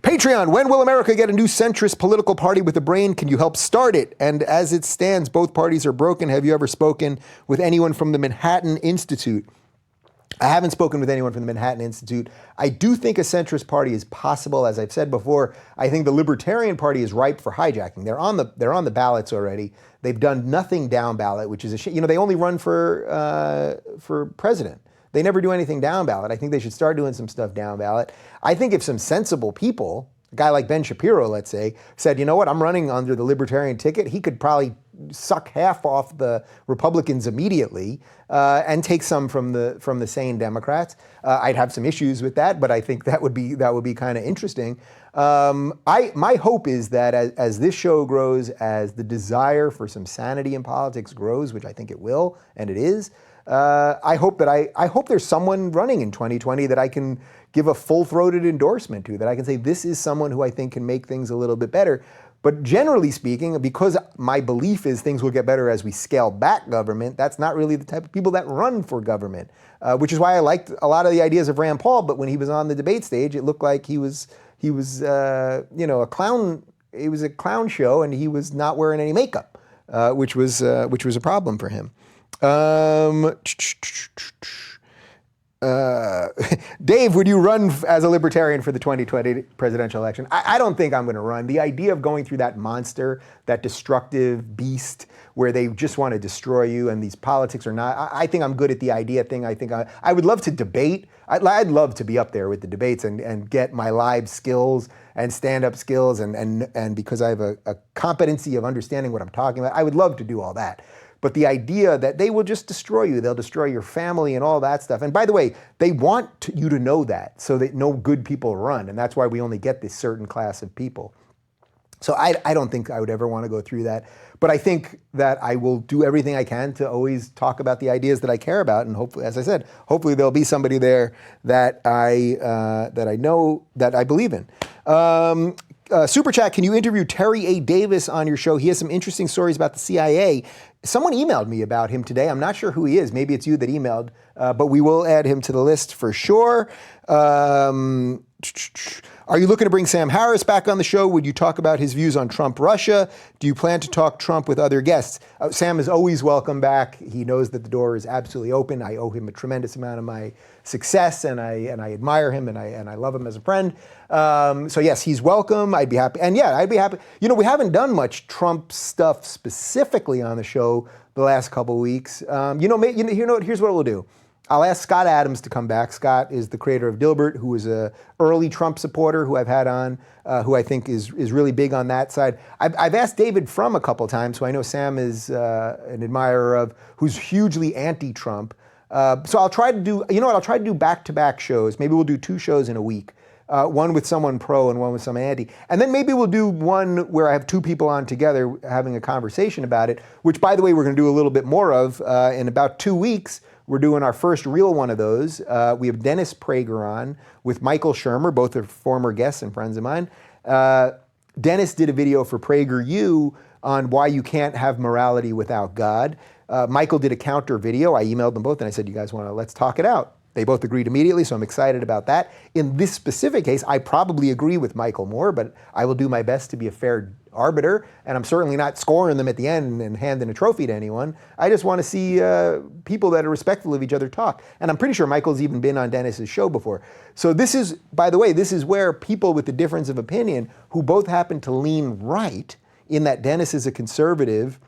Patreon, when will America get a new centrist political party with a brain? Can you help start it? And as it stands, both parties are broken. Have you ever spoken with anyone from the Manhattan Institute? I haven't spoken with anyone from the Manhattan Institute. I do think a centrist party is possible. As I've said before, I think the Libertarian Party is ripe for hijacking. They're on the ballots already. They've done nothing down ballot, which is a shame. They only run for president. They never do anything down ballot. I think they should start doing some stuff down ballot. I think if some sensible people, a guy like Ben Shapiro, let's say, said, you know what, I'm running under the Libertarian ticket, he could probably suck half off the Republicans immediately and take some from the sane Democrats. I'd have some issues with that, but I think that would be kind of interesting. My hope is that as this show grows, as the desire for some sanity in politics grows, which I think it will, and it is, I hope there's someone running in 2020 that I can give a full-throated endorsement to, that I can say this is someone who I think can make things a little bit better. But generally speaking, because my belief is things will get better as we scale back government, that's not really the type of people that run for government, which is why I liked a lot of the ideas of Rand Paul. But when he was on the debate stage, it looked like he was a clown. It was a clown show, and he was not wearing any makeup, which was a problem for him. Dave, would you run as a libertarian for the 2020 presidential election? I don't think I'm going to run. The idea of going through that monster, that destructive beast where they just want to destroy you and these politics are not, I think I'm good at the idea thing. I think I would love to debate. I'd love to be up there with the debates and get my live skills and stand-up skills and because I have a competency of understanding what I'm talking about, I would love to do all that. But the idea that they will just destroy you, they'll destroy your family and all that stuff. And by the way, they want you to know that so that no good people run. And that's why we only get this certain class of people. So I don't think I would ever want to go through that. But I think that I will do everything I can to always talk about the ideas that I care about. And hopefully, as I said, hopefully there'll be somebody there that I know that I believe in. Super Chat, can you interview Terry A. Davis on your show? He has some interesting stories about the CIA. Someone emailed me about him today. I'm not sure who he is. Maybe it's you that emailed, but we will add him to the list for sure. Are you looking to bring Sam Harris back on the show? Would you talk about his views on Trump-Russia? Do you plan to talk Trump with other guests? Sam is always welcome back. He knows that the door is absolutely open. I owe him a tremendous amount of my success, and I admire him, and I love him as a friend. So yes, he's welcome. I'd be happy. And yeah, I'd be happy. You know, we haven't done much Trump stuff specifically on the show the last couple of weeks. Here's what we'll do. I'll ask Scott Adams to come back. Scott is the creator of Dilbert, who is an early Trump supporter who I've had on, who I think is really big on that side. I've asked David Frum a couple times, who I know Sam is an admirer of, who's hugely anti-Trump. So I'll try to do, I'll try to do back-to-back shows. Maybe we'll do 2 shows in a week. One with someone pro and one with some anti. And then maybe we'll do one where I have 2 people on together having a conversation about it, which, by the way, we're going to do a little bit more of in about 2 weeks. We're doing our first real one of those. We have Dennis Prager on with Michael Shermer, both are former guests and friends of mine. Dennis did a video for PragerU on why you can't have morality without God. Michael did a counter video. I emailed them both and I said, you guys let's talk it out. They both agreed immediately, so I'm excited about that. In this specific case, I probably agree with Michael more, but I will do my best to be a fair arbiter, and I'm certainly not scoring them at the end and handing a trophy to anyone. I just want to see people that are respectful of each other talk. And I'm pretty sure Michael's even been on Dennis's show before. So this is, by the way, this is where people with the difference of opinion, who both happen to lean right, in that Dennis is a conservative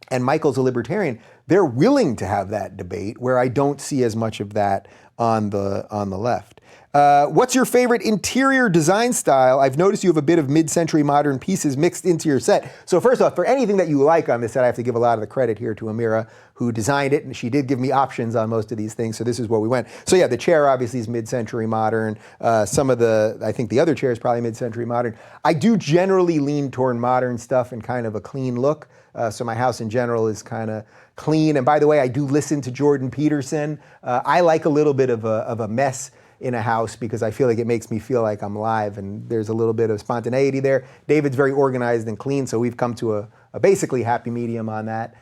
and Michael's a libertarian, they're willing to have that debate, where I don't see as much of that on the left. What's your favorite interior design style? I've noticed you have a bit of mid-century modern pieces mixed into your set. So first off, for anything that you like on this set, I have to give a lot of the credit here to Amira, who designed it, and she did give me options on most of these things, so this is where we went. So yeah, the chair obviously is mid-century modern. I think the other chair is probably mid-century modern. I do generally lean toward modern stuff and kind of a clean look. So my house in general is kind of clean. And by the way, I do listen to Jordan Peterson. I like a little bit of a mess in a house because I feel like it makes me feel like I'm live, and there's a little bit of spontaneity there. David's very organized and clean, so we've come to a basically happy medium on that.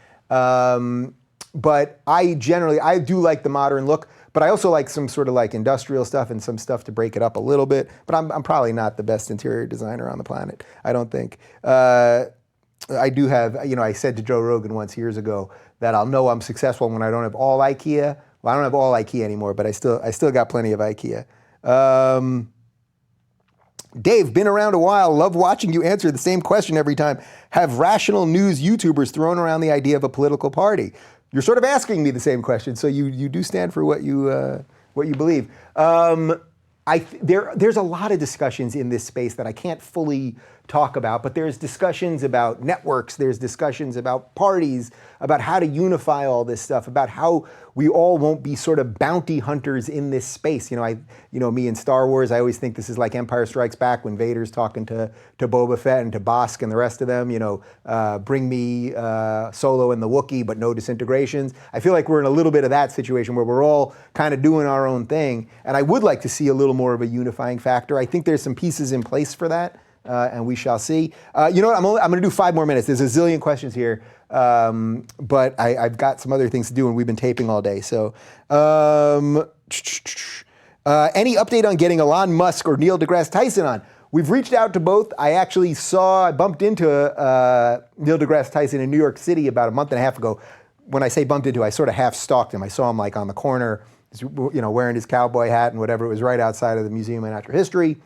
But I do like the modern look, but I also like some sort of like industrial stuff and some stuff to break it up a little bit. But I'm probably not the best interior designer on the planet, I don't think. I do have, I said to Joe Rogan once years ago that I'll know I'm successful when I don't have all IKEA. Well, I don't have all IKEA anymore, but I still got plenty of IKEA. Dave, been around a while. Love watching you answer the same question every time. Have rational news YouTubers thrown around the idea of a political party? You're sort of asking me the same question, so you do stand for what you believe. There's a lot of discussions in this space that I can't fully talk about, but there's discussions about networks, there's discussions about parties, about how to unify all this stuff, about how we all won't be sort of bounty hunters in this space. Me in Star Wars, I always think this is like Empire Strikes Back when Vader's talking to Boba Fett and to Bosk and the rest of them, bring me Solo and the Wookiee, but no disintegrations. I feel like we're in a little bit of that situation where we're all kind of doing our own thing. And I would like to see a little more of a unifying factor. I think there's some pieces in place for that. And we shall see. You know what? I'm going to do 5 more minutes. There's a zillion questions here, but I've got some other things to do, and we've been taping all day. So Any update on getting Elon Musk or Neil deGrasse Tyson on? We've reached out to both. I bumped into Neil deGrasse Tyson in New York City about a month and a half ago. When I say bumped into, I sort of half stalked him. I saw him like on the corner, wearing his cowboy hat and whatever. It was right outside of the Museum of Natural History.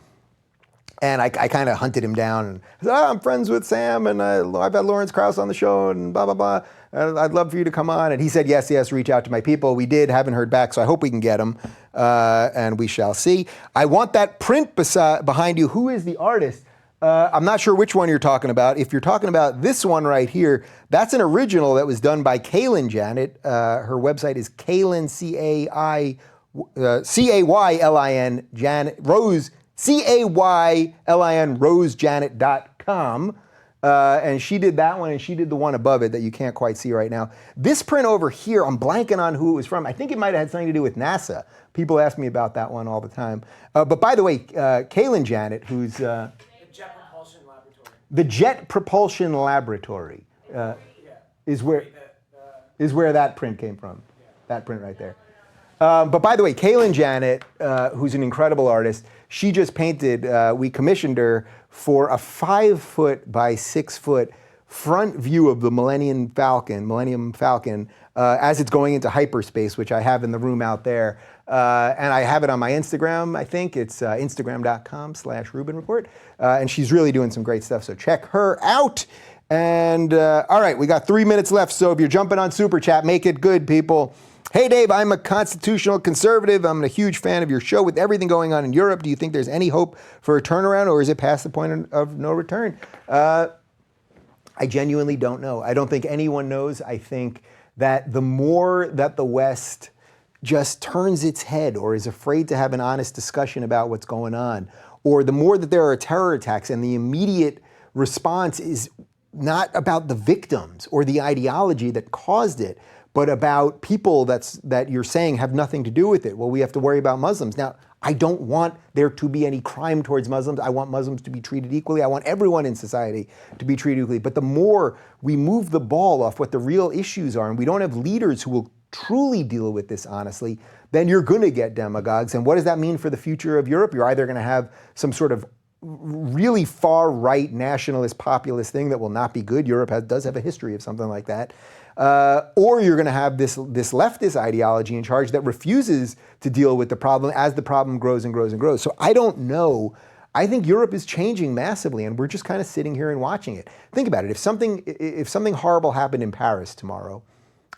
And I kind of hunted him down and said, I'm friends with Sam, and I've had Lawrence Krauss on the show, and blah, blah, blah. I'd love for you to come on. And he said, yes, reach out to my people. We did, haven't heard back, so I hope we can get him, and we shall see. I want that print behind you. Who is the artist? I'm not sure which one you're talking about. If you're talking about this one right here, that's an original that was done by Caylin Janet. Her website is Caylin, C-A-Y-L-I-N, Janet, Rose, C-A-Y-L-I-N, rosejanet.com. And she did that one, and she did the one above it that you can't quite see right now. This print over here, I'm blanking on who it was from. I think it might have had something to do with NASA. People ask me about that one all the time. But by the way, Caylin Janet, who's... Jet Propulsion Laboratory. The Jet Propulsion Laboratory is where that print came from. Yeah. That print right there. But by the way, Caylin Janet, who's an incredible artist, she just painted, we commissioned her for a 5-foot by 6-foot front view of the Millennium Falcon, as it's going into hyperspace, which I have in the room out there. And I have it on my Instagram, I think. It's instagram.com/Rubin Report. And she's really doing some great stuff, so check her out. And all right, we got 3 minutes left, so if you're jumping on Super Chat, make it good, people. Hey, Dave, I'm a constitutional conservative. I'm a huge fan of your show. With everything going on in Europe, do you think there's any hope for a turnaround, or is it past the point of no return? I genuinely don't know. I don't think anyone knows. I think that the more that the West just turns its head or is afraid to have an honest discussion about what's going on, or the more that there are terror attacks and the immediate response is not about the victims or the ideology that caused it, but about people that you're saying have nothing to do with it. Well, we have to worry about Muslims. Now, I don't want there to be any crime towards Muslims. I want Muslims to be treated equally. I want everyone in society to be treated equally. But the more we move the ball off what the real issues are, and we don't have leaders who will truly deal with this honestly, then you're going to get demagogues. And what does that mean for the future of Europe? You're either going to have some sort of really far-right nationalist populist thing that will not be good. Europe does have a history of something like that. Or you're going to have this leftist ideology in charge that refuses to deal with the problem as the problem grows and grows and grows. So I don't know. I think Europe is changing massively, and we're just kind of sitting here and watching it. Think about it. If something horrible happened in Paris tomorrow,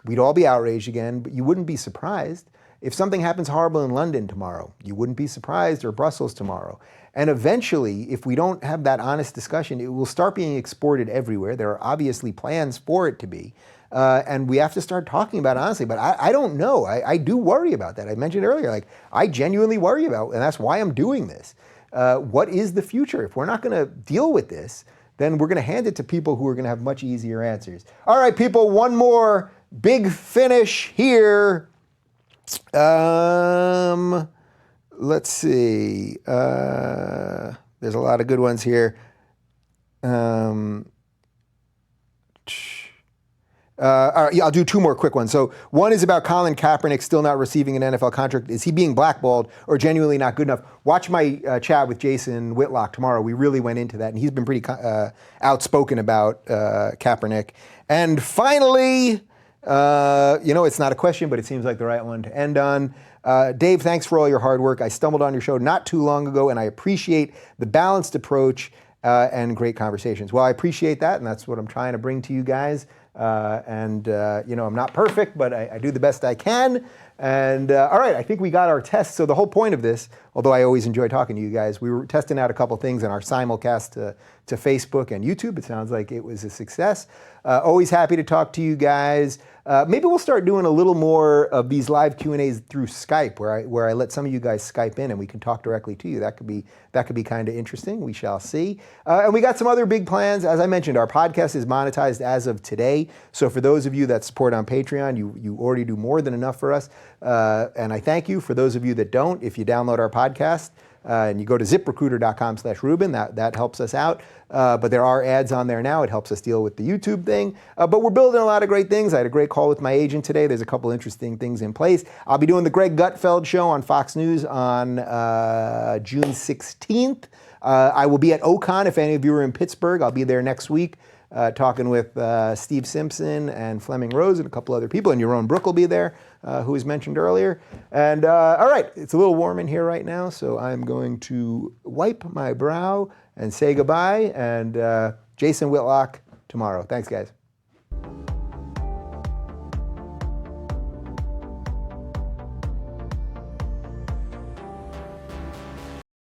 we'd all be outraged again, but you wouldn't be surprised. If something happens horrible in London tomorrow, you wouldn't be surprised, or Brussels tomorrow. And eventually, if we don't have that honest discussion, it will start being exported everywhere. There are obviously plans for it to be. And we have to start talking about it honestly. But I don't know. I do worry about that. I mentioned earlier, like, I genuinely worry about, and that's why I'm doing this. What is the future? If we're not going to deal with this, then we're going to hand it to people who are going to have much easier answers. All right, people, one more big finish here. Let's see. There's a lot of good ones here. All right, yeah, I'll do two more quick ones. So one is about Colin Kaepernick still not receiving an NFL contract. Is he being blackballed or genuinely not good enough? Watch my chat with Jason Whitlock tomorrow. We really went into that, and he's been pretty outspoken about Kaepernick. And finally, it's not a question, but it seems like the right one to end on. Dave, thanks for all your hard work. I stumbled on your show not too long ago, and I appreciate the balanced approach and great conversations. Well, I appreciate that, and that's what I'm trying to bring to you guys. I'm not perfect, but I do the best I can. And all right, I think we got our test. So the whole point of this, although I always enjoy talking to you guys, we were testing out a couple things in our simulcast to Facebook and YouTube. It sounds like it was a success. Always happy to talk to you guys. Maybe we'll start doing a little more of these live Q&As through Skype, where I let some of you guys Skype in and we can talk directly to you. That could be kind of interesting. We shall see. And we got some other big plans. As I mentioned, our podcast is monetized as of today. So for those of you that support on Patreon, you already do more than enough for us. And I thank you. For those of you that don't, if you download our podcast, and you go to ziprecruiter.com/Rubin. That helps us out. But there are ads on there now. It helps us deal with the YouTube thing. But we're building a lot of great things. I had a great call with my agent today. There's a couple interesting things in place. I'll be doing the Greg Gutfeld show on Fox News on June 16th. I will be at Ocon. If any of you are in Pittsburgh, I'll be there next week talking with Steve Simpson and Fleming Rose and a couple other people. And Yaron Brook will be there, who was mentioned earlier. And all right, it's a little warm in here right now, so I'm going to wipe my brow and say goodbye. And Jason Whitlock tomorrow. Thanks, guys.